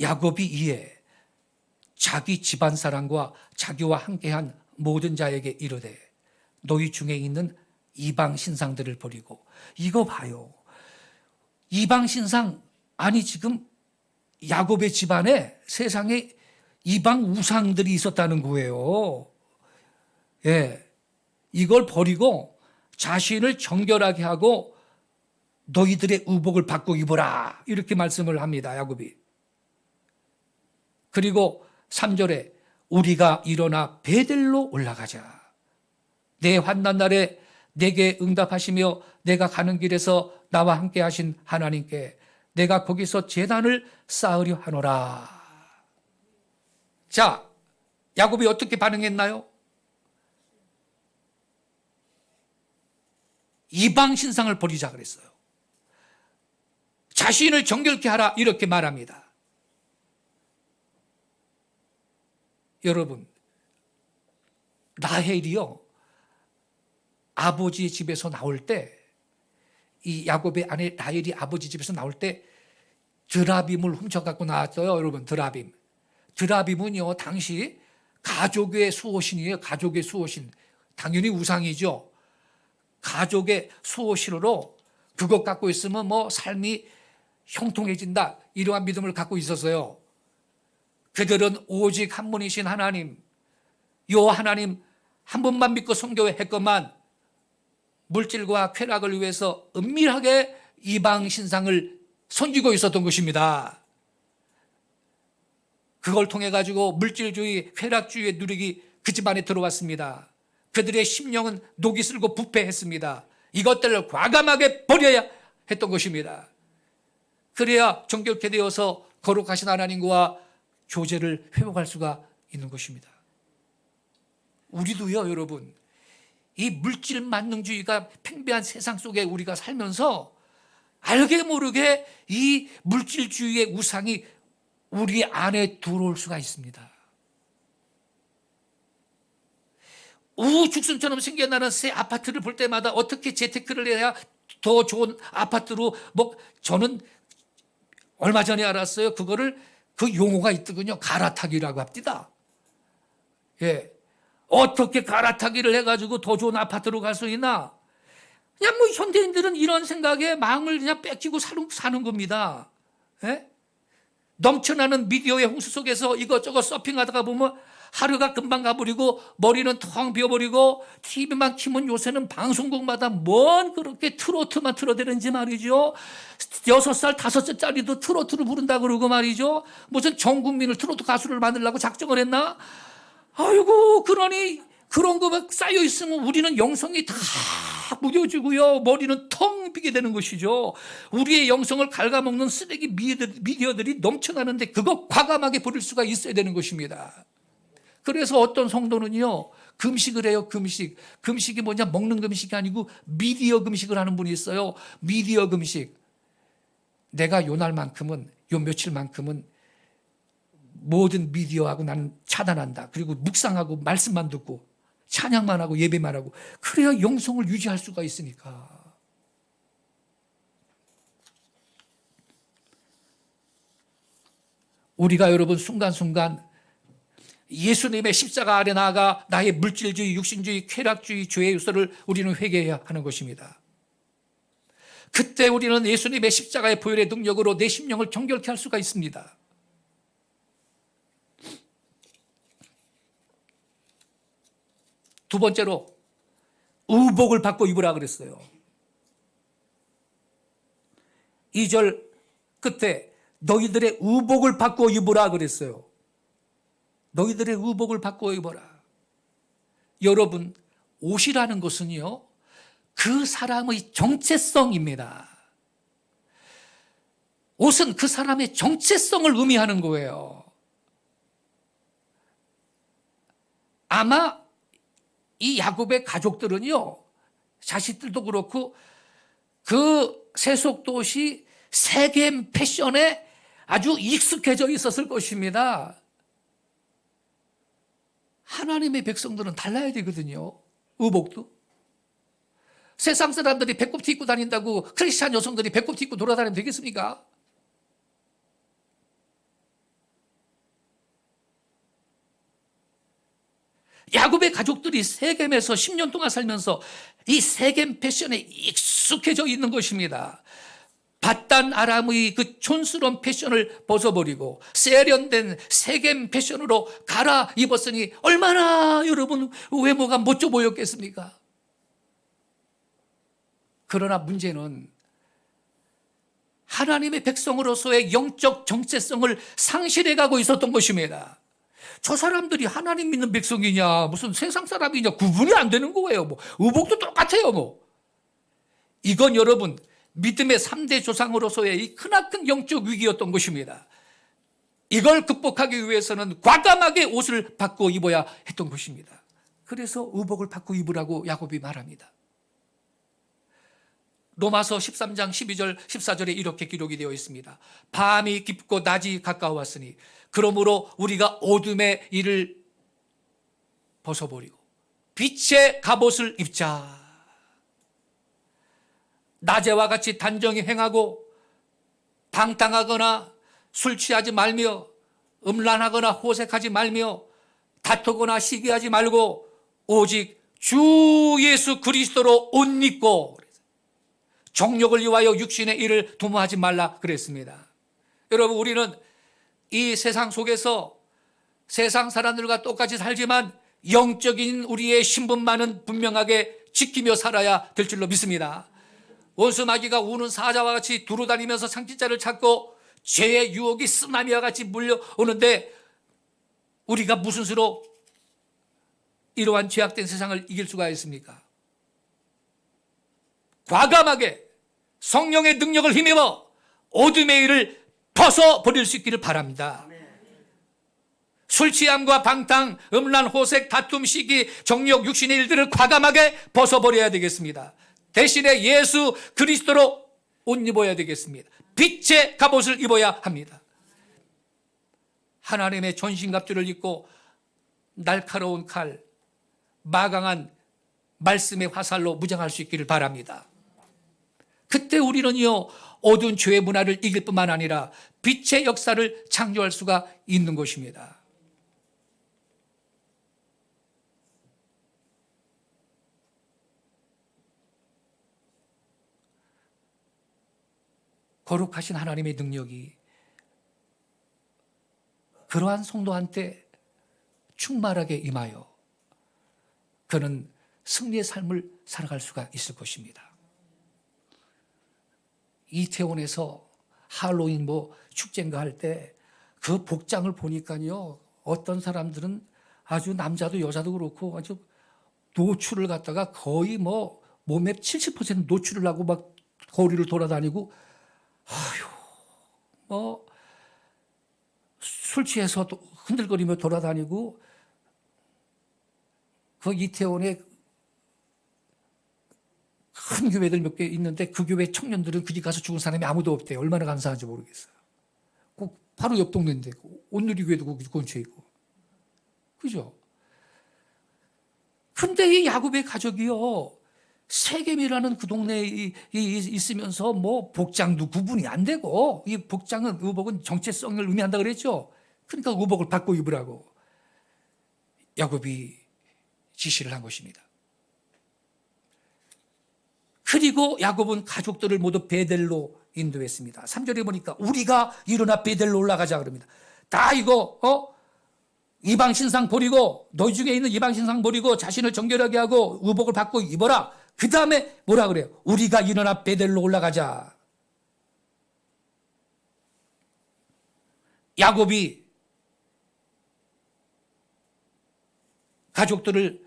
야곱이 이에 자기 집안 사람과 자기와 함께한 모든 자에게 이르되 너희 중에 있는 이방 신상들을 버리고. 이거 봐요. 이방 신상, 아니 지금 야곱의 집안에 세상에 이방 우상들이 있었다는 거예요. 예, 이걸 버리고 자신을 정결하게 하고 너희들의 의복을 받고 입어라, 이렇게 말씀을 합니다, 야곱이. 그리고 3절에 우리가 일어나 베델로 올라가자. 내 환난 날에 내게 응답하시며 내가 가는 길에서 나와 함께 하신 하나님께 내가 거기서 제단을 쌓으려 하노라. 자, 야곱이 어떻게 반응했나요? 이방 신상을 버리자 그랬어요. 자신을 정결케 하라, 이렇게 말합니다. 여러분, 라헬이요, 아버지 집에서 나올 때, 이 야곱의 아내 라헬이 아버지 집에서 나올 때 드라빔을 훔쳐갖고 나왔어요. 여러분, 드라빔은요 당시 가족의 수호신이에요. 가족의 수호신. 당연히 우상이죠. 가족의 수호신으로 그것 갖고 있으면 뭐 삶이 형통해진다, 이러한 믿음을 갖고 있었어요. 그들은 오직 한 분이신 하나님, 요 하나님 한 분만 믿고 선교했건만 물질과 쾌락을 위해서 은밀하게 이방 신상을 섬기고 있었던 것입니다. 그걸 통해 가지고 물질주의, 쾌락주의의 누리기 그 집안에 들어왔습니다. 그들의 심령은 녹이 슬고 부패했습니다. 이것들을 과감하게 버려야 했던 것입니다. 그래야 정결케 되어서 거룩하신 하나님과 교제를 회복할 수가 있는 것입니다. 우리도요, 여러분, 이 물질 만능주의가 팽배한 세상 속에 우리가 살면서 알게 모르게 이 물질주의의 우상이 우리 안에 들어올 수가 있습니다. 우죽순처럼 생겨나는 새 아파트를 볼 때마다 어떻게 재테크를 해야 더 좋은 아파트로, 저는 얼마 전에 알았어요. 그 용어가 있더군요. 갈아타기라고 합니다. 예. 어떻게 갈아타기를 해가지고 더 좋은 아파트로 갈 수 있나? 그냥 현대인들은 이런 생각에 마음을 그냥 뺏기고 사는 겁니다. 예? 넘쳐나는 미디어의 홍수 속에서 이것저것 서핑하다가 보면 하루가 금방 가버리고 머리는 텅 비어버리고 TV만 키면 요새는 방송국마다 뭔 그렇게 트로트만 틀어대는지 말이죠. 6살, 5살짜리도 트로트를 부른다 그러고 말이죠. 무슨 전 국민을 트로트 가수를 만들려고 작정을 했나? 아이고, 그러니 그런 거 쌓여 있으면 우리는 영성이 다 무뎌지고요, 머리는 텅 비게 되는 것이죠. 우리의 영성을 갉아먹는 쓰레기 미디어들이 넘쳐나는데 그거 과감하게 버릴 수가 있어야 되는 것입니다. 그래서 어떤 성도는요, 금식을 해요. 금식이 뭐냐, 먹는 금식이 아니고 미디어 금식을 하는 분이 있어요. 미디어 금식. 내가 요 날만큼은, 요 며칠만큼은 모든 미디어하고 나는 차단한다. 그리고 묵상하고 말씀만 듣고 찬양만 하고 예배만 하고, 그래야 영성을 유지할 수가 있으니까. 우리가 여러분 순간순간 예수님의 십자가 아래 나아가 나의 물질주의, 육신주의, 쾌락주의, 죄의 요소를 우리는 회개해야 하는 것입니다. 그때 우리는 예수님의 십자가의 보혈의 능력으로 내 심령을 정결케 할 수가 있습니다. 두 번째로 의복을 받고 입으라 그랬어요. 2절 끝에 너희들의 의복을 받고 입으라 그랬어요. 너희들의 의복을 받고 입어라. 여러분, 옷이라는 것은요, 그 사람의 정체성입니다. 옷은 그 사람의 정체성을 의미하는 거예요. 아마 이 야곱의 가족들은요, 자식들도 그렇고 그 세속도시 세겜 패션에 아주 익숙해져 있었을 것입니다. 하나님의 백성들은 달라야 되거든요. 의복도. 세상 사람들이 배꼽티 입고 다닌다고 크리스찬 여성들이 배꼽티 입고 돌아다니면 되겠습니까? 야곱의 가족들이 세겜에서 10년 동안 살면서 이 세겜 패션에 익숙해져 있는 것입니다. 바단 아람의 그 촌스러운 패션을 벗어버리고 세련된 세겜 패션으로 갈아입었으니 얼마나 여러분 외모가 멋져 보였겠습니까? 그러나 문제는 하나님의 백성으로서의 영적 정체성을 상실해가고 있었던 것입니다. 저 사람들이 하나님 믿는 백성이냐 무슨 세상 사람이냐 구분이 안 되는 거예요. 뭐 의복도 똑같아요. 뭐 이건 여러분 믿음의 3대 조상으로서의 이 크나큰 영적 위기였던 것입니다. 이걸 극복하기 위해서는 과감하게 옷을 바꿔 입어야 했던 것입니다. 그래서 의복을 바꿔 입으라고 야곱이 말합니다. 로마서 13장 12절 14절에 이렇게 기록이 되어 있습니다. 밤이 깊고 낮이 가까웠으니 그러므로 우리가 어둠의 일을 벗어버리고 빛의 갑옷을 입자. 낮에와 같이 단정히 행하고 방탕하거나 술 취하지 말며 음란하거나 호색하지 말며 다투거나 시기하지 말고 오직 주 예수 그리스도로 옷 입고 정욕을 위하여 육신의 일을 도모하지 말라 그랬습니다. 여러분 우리는 이 세상 속에서 세상 사람들과 똑같이 살지만 영적인 우리의 신분만은 분명하게 지키며 살아야 될 줄로 믿습니다. 원수 마귀가 우는 사자와 같이 두루다니면서 상직자를 찾고 죄의 유혹이 쓰나미와 같이 물려오는데 우리가 무슨 수로 이러한 죄악된 세상을 이길 수가 있습니까? 과감하게 성령의 능력을 힘입어 어둠의 일을 벗어버릴 수 있기를 바랍니다. 술 취함과 방탕, 음란, 호색, 다툼, 시기, 정욕, 육신의 일들을 과감하게 벗어버려야 되겠습니다. 대신에 예수 그리스도로 옷 입어야 되겠습니다. 빛의 갑옷을 입어야 합니다. 하나님의 전신갑주를 입고 날카로운 칼, 마강한 말씀의 화살로 무장할 수 있기를 바랍니다. 그때 우리는요 어두운 죄의 문화를 이길 뿐만 아니라 빛의 역사를 창조할 수가 있는 것입니다. 거룩하신 하나님의 능력이 그러한 성도한테 충만하게 임하여 그는 승리의 삶을 살아갈 수가 있을 것입니다. 이태원에서 할로윈 축제인가 할 때 그 복장을 보니까요 어떤 사람들은 아주 남자도 여자도 그렇고 아주 노출을 갖다가 거의 몸의 70% 노출을 하고 막 거리를 돌아다니고 술 취해서 흔들거리며 돌아다니고 그 이태원에 큰 교회들 몇 개 있는데 그 교회 청년들은 그 집 가서 죽은 사람이 아무도 없대요. 얼마나 감사한지 모르겠어요. 꼭 바로 옆 동네인데 온누리교회도 거기 근처에 있고. 그죠? 근데 이 야곱의 가족이요. 세겜이라는 그 동네에 있으면서 복장도 구분이 안 되고 이 복장은 의복은 정체성을 의미한다 그랬죠. 그러니까 의복을 바꿔 입으라고 야곱이 지시를 한 것입니다. 그리고 야곱은 가족들을 모두 베델로 인도했습니다. 3절에 보니까 우리가 일어나 베델로 올라가자 그럽니다. 다 이거 이방 신상 버리고 너희 중에 있는 이방 신상 버리고 자신을 정결하게 하고 의복을 바꿔 입어라. 그 다음에 뭐라 그래요? 우리가 일어나 베델로 올라가자. 야곱이 가족들을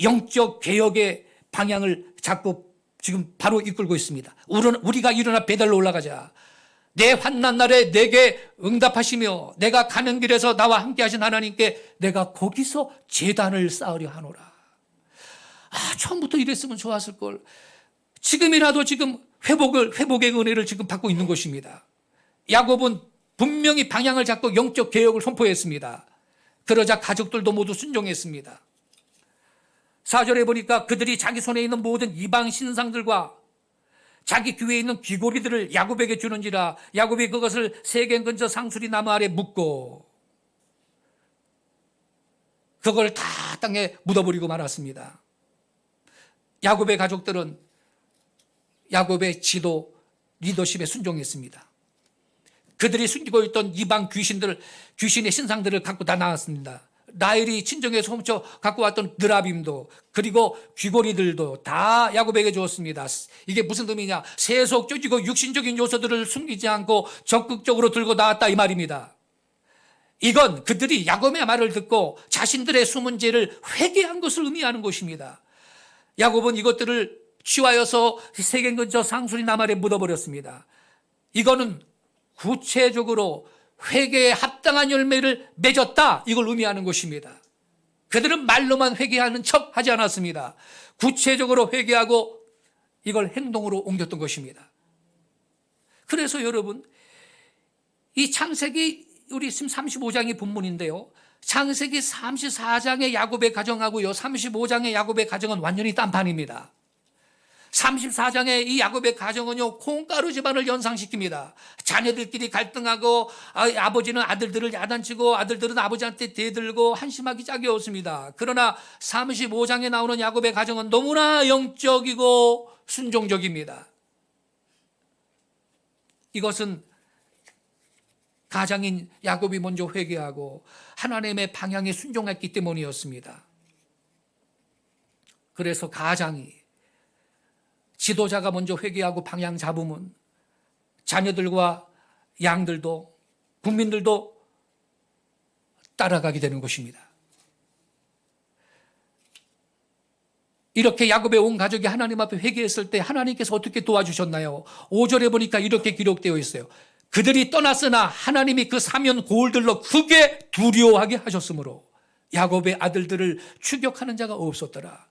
영적 개혁의 방향을 잡고 지금 바로 이끌고 있습니다. 우리가 일어나 베델로 올라가자. 내 환난 날에 내게 응답하시며 내가 가는 길에서 나와 함께 하신 하나님께 내가 거기서 제단을 쌓으려 하노라. 처음부터 이랬으면 좋았을 걸. 지금이라도 지금 회복의 은혜를 지금 받고 있는 것입니다. 야곱은 분명히 방향을 잡고 영적 개혁을 선포했습니다. 그러자 가족들도 모두 순종했습니다. 4절에 보니까 그들이 자기 손에 있는 모든 이방 신상들과 자기 귀에 있는 귀고리들을 야곱에게 주는지라 야곱이 그것을 세겜 근처 상수리 나무 아래 묻고 그걸 다 땅에 묻어버리고 말았습니다. 야곱의 가족들은 야곱의 지도 리더십에 순종했습니다. 그들이 숨기고 있던 이방 귀신의 신상들을 갖고 다 나왔습니다. 라헬이 친정에서 훔쳐 갖고 왔던 느라빔도 그리고 귀고리들도 다 야곱에게 주었습니다. 이게 무슨 의미냐? 세속적이고 육신적인 요소들을 숨기지 않고 적극적으로 들고 나왔다 이 말입니다. 이건 그들이 야곱의 말을 듣고 자신들의 숨은 죄를 회개한 것을 의미하는 것입니다. 야곱은 이것들을 취하여서 세겜 근처 상수리 나무 아래 묻어버렸습니다. 이거는 구체적으로 회개에 합당한 열매를 맺었다 이걸 의미하는 것입니다. 그들은 말로만 회개하는 척 하지 않았습니다. 구체적으로 회개하고 이걸 행동으로 옮겼던 것입니다. 그래서 여러분 이 창세기 우리 지금 35장이 본문인데요. 창세기 34장의 야곱의 가정하고요 35장의 야곱의 가정은 완전히 딴판입니다. 34장의 이 야곱의 가정은요 콩가루 집안을 연상시킵니다. 자녀들끼리 갈등하고 아버지는 아들들을 야단치고 아들들은 아버지한테 대들고 한심하기 짝이 없습니다. 그러나 35장에 나오는 야곱의 가정은 너무나 영적이고 순종적입니다. 이것은 가장인 야곱이 먼저 회개하고 하나님의 방향에 순종했기 때문이었습니다. 그래서 가장이 지도자가 먼저 회개하고 방향 잡으면 자녀들과 양들도 국민들도 따라가게 되는 것입니다. 이렇게 야곱의 온 가족이 하나님 앞에 회개했을 때 하나님께서 어떻게 도와주셨나요? 5절에 보니까 이렇게 기록되어 있어요. 그들이 떠났으나 하나님이 그 사면 고울들로 크게 두려워하게 하셨으므로 야곱의 아들들을 추격하는 자가 없었더라.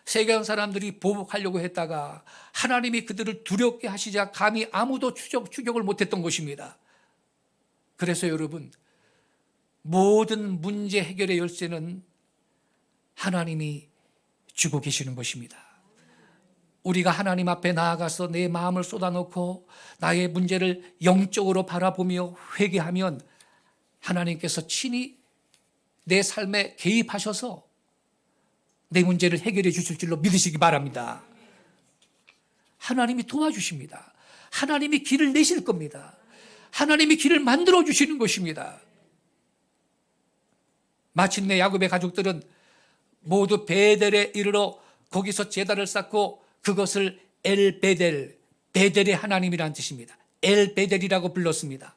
세겜 사람들이 보복하려고 했다가 하나님이 그들을 두렵게 하시자 감히 아무도 추격을 못했던 것입니다. 그래서 여러분 모든 문제 해결의 열쇠는 하나님이 주고 계시는 것입니다. 우리가 하나님 앞에 나아가서 내 마음을 쏟아놓고 나의 문제를 영적으로 바라보며 회개하면 하나님께서 친히 내 삶에 개입하셔서 내 문제를 해결해 주실 줄로 믿으시기 바랍니다. 하나님이 도와주십니다. 하나님이 길을 내실 겁니다. 하나님이 길을 만들어 주시는 것입니다. 마침내 야곱의 가족들은 모두 베델에 이르러 거기서 제단을 쌓고 그것을 엘베델, 베델의 하나님이라는 뜻입니다. 엘베델이라고 불렀습니다.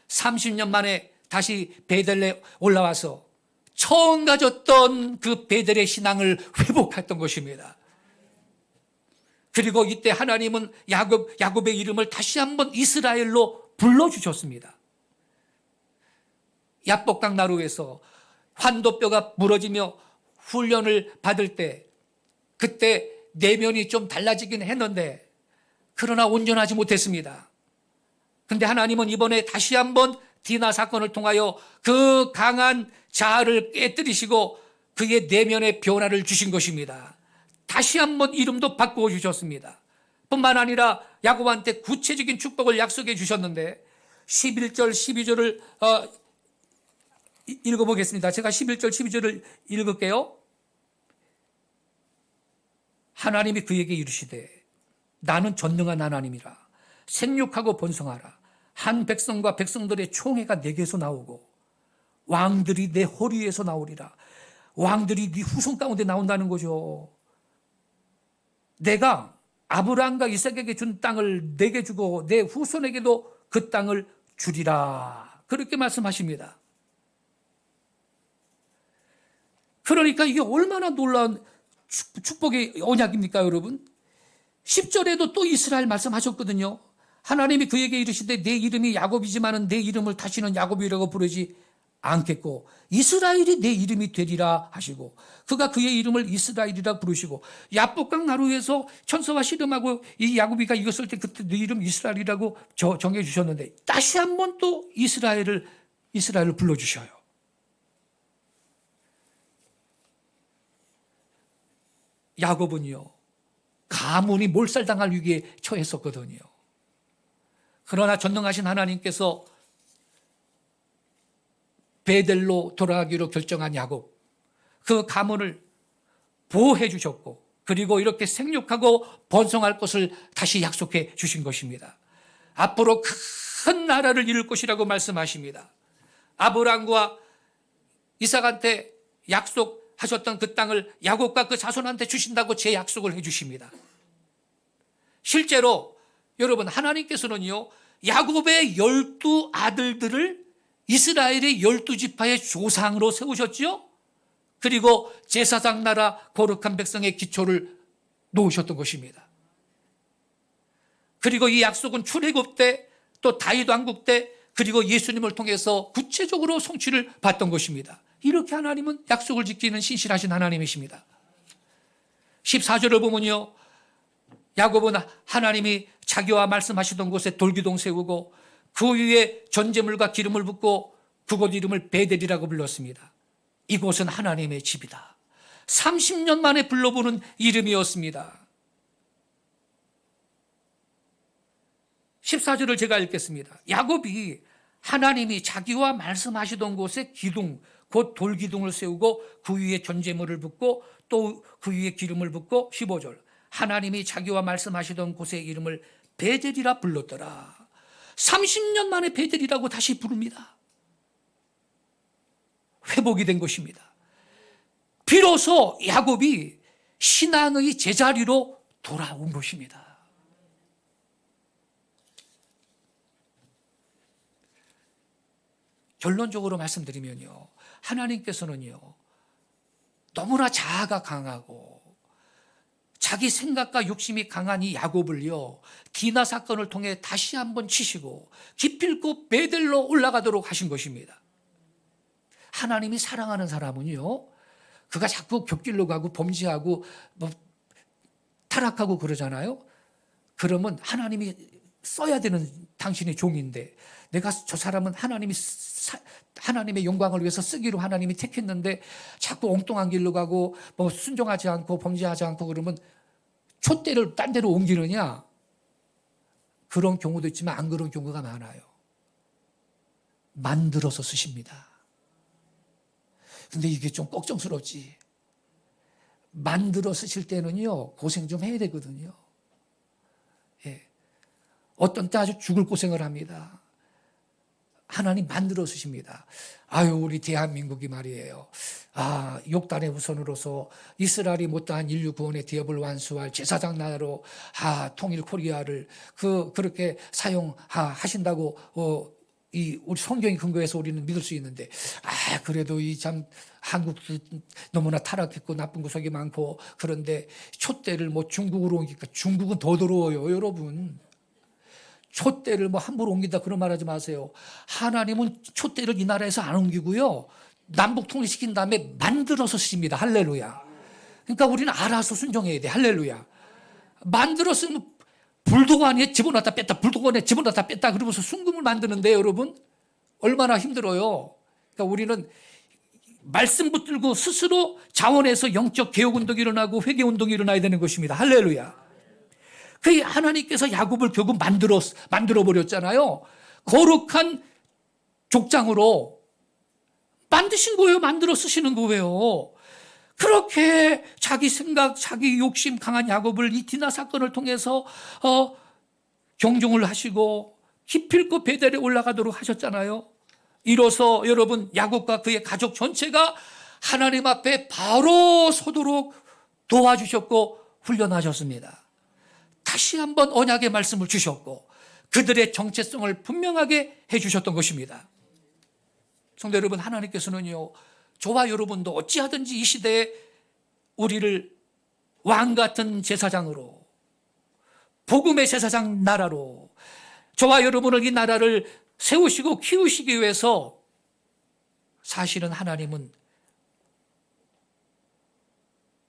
30년 만에 다시 베델에 올라와서 처음 가졌던 그 베델의 신앙을 회복했던 것입니다. 그리고 이때 하나님은 야곱의 이름을 다시 한번 이스라엘로 불러주셨습니다. 야복강 나루에서 환도뼈가 부러지며 훈련을 받을 때 그때 내면이 좀 달라지긴 했는데 그러나 온전하지 못했습니다. 그런데 하나님은 이번에 다시 한번 디나 사건을 통하여 그 강한 자아를 깨뜨리시고 그의 내면의 변화를 주신 것입니다. 다시 한번 이름도 바꾸어 주셨습니다. 뿐만 아니라 야곱한테 구체적인 축복을 약속해 주셨는데 11절 12절을 읽어보겠습니다. 제가 11절 12절을 읽을게요. 하나님이 그에게 이르시되 나는 전능한 하나님이라 생육하고 번성하라. 한 백성과 백성들의 총회가 내게서 나오고 왕들이 내 허리에서 나오리라. 왕들이 네 후손 가운데 나온다는 거죠. 내가 아브라함과 이삭에게 준 땅을 내게 주고 내 후손에게도 그 땅을 주리라. 그렇게 말씀하십니다. 그러니까 이게 얼마나 놀라운 축복의 언약입니까, 여러분? 10절에도 또 이스라엘 말씀하셨거든요. 하나님이 그에게 이르시되 내 이름이 야곱이지만은 내 이름을 다시는 야곱이라고 부르지 않겠고 이스라엘이 내 이름이 되리라 하시고 그가 그의 이름을 이스라엘이라 부르시고 야복강 나루에서 천사와 씨름하고 이 야곱이가 이겼을 때 그때 네 이름 이스라엘이라고 정해 주셨는데 다시 한번 또 이스라엘을 불러주셔요. 야곱은요 가문이 몰살당할 위기에 처했었거든요. 그러나 전능하신 하나님께서 베델로 돌아가기로 결정한 야곱, 그 가문을 보호해 주셨고 그리고 이렇게 생육하고 번성할 것을 다시 약속해 주신 것입니다. 앞으로 큰 나라를 이룰 것이라고 말씀하십니다. 아브라함과 이삭한테 약속하셨던 그 땅을 야곱과 그 자손한테 주신다고 재약속을 해 주십니다. 실제로 여러분 하나님께서는요 야곱의 12 아들들을 이스라엘의 12지파의 조상으로 세우셨죠. 그리고 제사장 나라 거룩한 백성의 기초를 놓으셨던 것입니다. 그리고 이 약속은 출애굽 때 또 다윗 왕국 때 그리고 예수님을 통해서 구체적으로 성취를 받던 것입니다. 이렇게 하나님은 약속을 지키는 신실하신 하나님이십니다. 14절을 보면요 야곱은 하나님이 자기와 말씀하시던 곳에 돌기둥 세우고 그 위에 전제물과 기름을 붓고 그곳 이름을 베델이라고 불렀습니다. 이곳은 하나님의 집이다. 30년 만에 불러보는 이름이었습니다. 14절을 제가 읽겠습니다. 야곱이 하나님이 자기와 말씀하시던 곳에 기둥, 곧 돌기둥을 세우고 그 위에 전제물을 붓고 또 그 위에 기름을 붓고 15절 하나님이 자기와 말씀하시던 곳의 이름을 베델이라 불렀더라. 30년 만에 베델이라고 다시 부릅니다. 회복이 된 것입니다. 비로소 야곱이 신앙의 제자리로 돌아온 것입니다. 결론적으로 말씀드리면요 하나님께서는요 너무나 자아가 강하고 자기 생각과 욕심이 강한 이 야곱을요 디나 사건을 통해 다시 한번 치시고 기필코 베델로 올라가도록 하신 것입니다. 하나님이 사랑하는 사람은요 그가 자꾸 곁길로 가고 범죄하고 타락하고 그러잖아요. 그러면 하나님이 써야 되는 당신의 종인데 내가 저 사람은 하나님의 영광을 위해서 쓰기로 하나님이 택했는데 자꾸 엉뚱한 길로 가고 순종하지 않고 범죄하지 않고 그러면 촛대를 딴 데로 옮기느냐? 그런 경우도 있지만 안 그런 경우가 많아요. 만들어서 쓰십니다. 근데 이게 좀 걱정스럽지. 만들어 쓰실 때는요 고생 좀 해야 되거든요. 예. 어떤 때 아주 죽을 고생을 합니다. 하나님 만들어 쓰십니다. 아유 우리 대한민국이 말이에요. 욕단의 후손으로서 이스라엘이 못다한 인류 구원의 기업을 완수할 제사장 나라로 통일 코리아를 그렇게 사용하신다고 우리 성경이 근거해서 우리는 믿을 수 있는데 그래도 이 참 한국도 너무나 타락했고 나쁜 구석이 많고 그런데 촛대를 중국으로 옮기니까 중국은 더 더러워요 여러분. 촛대를 함부로 옮긴다 그런 말 하지 마세요. 하나님은 촛대를 이 나라에서 안 옮기고요 남북 통일시킨 다음에 만들어서 쓰십니다. 할렐루야. 그러니까 우리는 알아서 순종해야 돼. 할렐루야. 만들어 쓰면 불도거 안에 집어넣었다 뺐다 불도거 안에 집어넣었다 뺐다 그러면서 순금을 만드는데 여러분 얼마나 힘들어요. 그러니까 우리는 말씀 붙들고 스스로 자원해서 영적 개혁운동이 일어나고 회개운동이 일어나야 되는 것입니다. 할렐루야. 그 하나님께서 야곱을 결국 만들어 버렸잖아요. 거룩한 족장으로 만드신 거예요. 만들어 쓰시는 거예요. 그렇게 자기 생각, 자기 욕심 강한 야곱을 이 디나 사건을 통해서 경종을 하시고 기필코 베델에 올라가도록 하셨잖아요. 이로써 여러분 야곱과 그의 가족 전체가 하나님 앞에 바로 서도록 도와주셨고 훈련하셨습니다. 다시 한번 언약의 말씀을 주셨고 그들의 정체성을 분명하게 해주셨던 것입니다. 성도 여러분 하나님께서는요 저와 여러분도 어찌하든지 이 시대에 우리를 왕같은 제사장으로 복음의 제사장 나라로 저와 여러분을 이 나라를 세우시고 키우시기 위해서 사실은 하나님은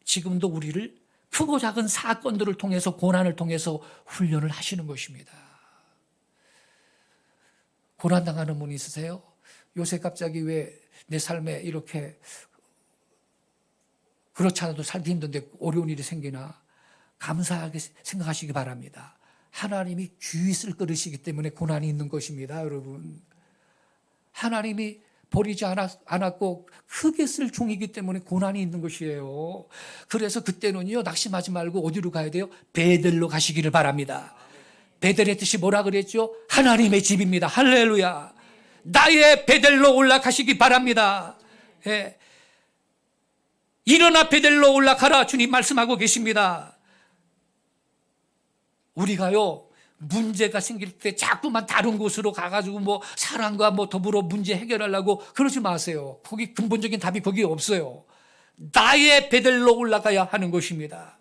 지금도 우리를 크고 작은 사건들을 통해서, 고난을 통해서 훈련을 하시는 것입니다. 고난당하는 분이 있으세요? 요새 갑자기 왜 내 삶에 이렇게 그렇지 않아도 살기 힘든데 어려운 일이 생기나? 감사하게 생각하시기 바랍니다. 하나님이 귀히 쓸 그릇이기 때문에 고난이 있는 것입니다, 여러분. 하나님이 버리지 않았고 크게 쓸 종이기 때문에 고난이 있는 것이에요. 그래서 그때는요, 낙심하지 말고 어디로 가야 돼요? 베델로 가시기를 바랍니다. 베델의 뜻이 뭐라 그랬죠? 하나님의 집입니다. 할렐루야. 나의 베델로 올라가시기 바랍니다. 예. 일어나 베델로 올라가라, 주님 말씀하고 계십니다. 우리가요, 문제가 생길 때 자꾸만 다른 곳으로 가가지고 사람과 더불어 문제 해결하려고 그러지 마세요. 거기 근본적인 답이 거기 없어요. 나의 베델로 올라가야 하는 것입니다.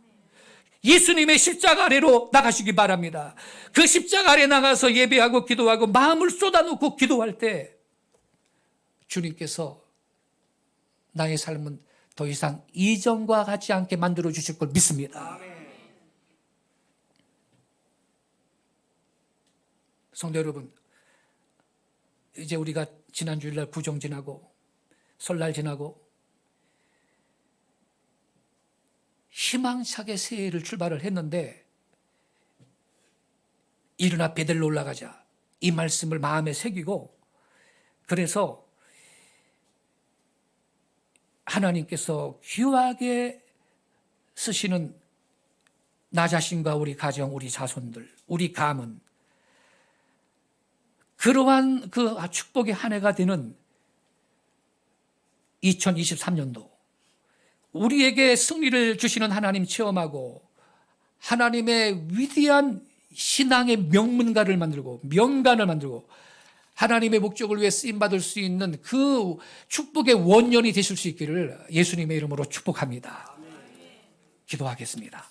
예수님의 십자가 아래로 나가시기 바랍니다. 그 십자가 아래 나가서 예배하고 기도하고 마음을 쏟아놓고 기도할 때 주님께서 나의 삶은 더 이상 이전과 같지 않게 만들어 주실 걸 믿습니다. 성도 여러분, 이제 우리가 지난 주일날 구정 지나고 설날 지나고 희망차게 새해를 출발을 했는데, 일어나 베델로 올라가자, 이 말씀을 마음에 새기고, 그래서 하나님께서 귀하게 쓰시는 나 자신과 우리 가정, 우리 자손들, 우리 가문, 그러한 그 축복의 한 해가 되는 2023년도, 우리에게 승리를 주시는 하나님 체험하고 하나님의 위대한 신앙의 명문가를 만들고 명간을 만들고 하나님의 목적을 위해 쓰임받을 수 있는 그 축복의 원년이 되실 수 있기를 예수님의 이름으로 축복합니다. 기도하겠습니다.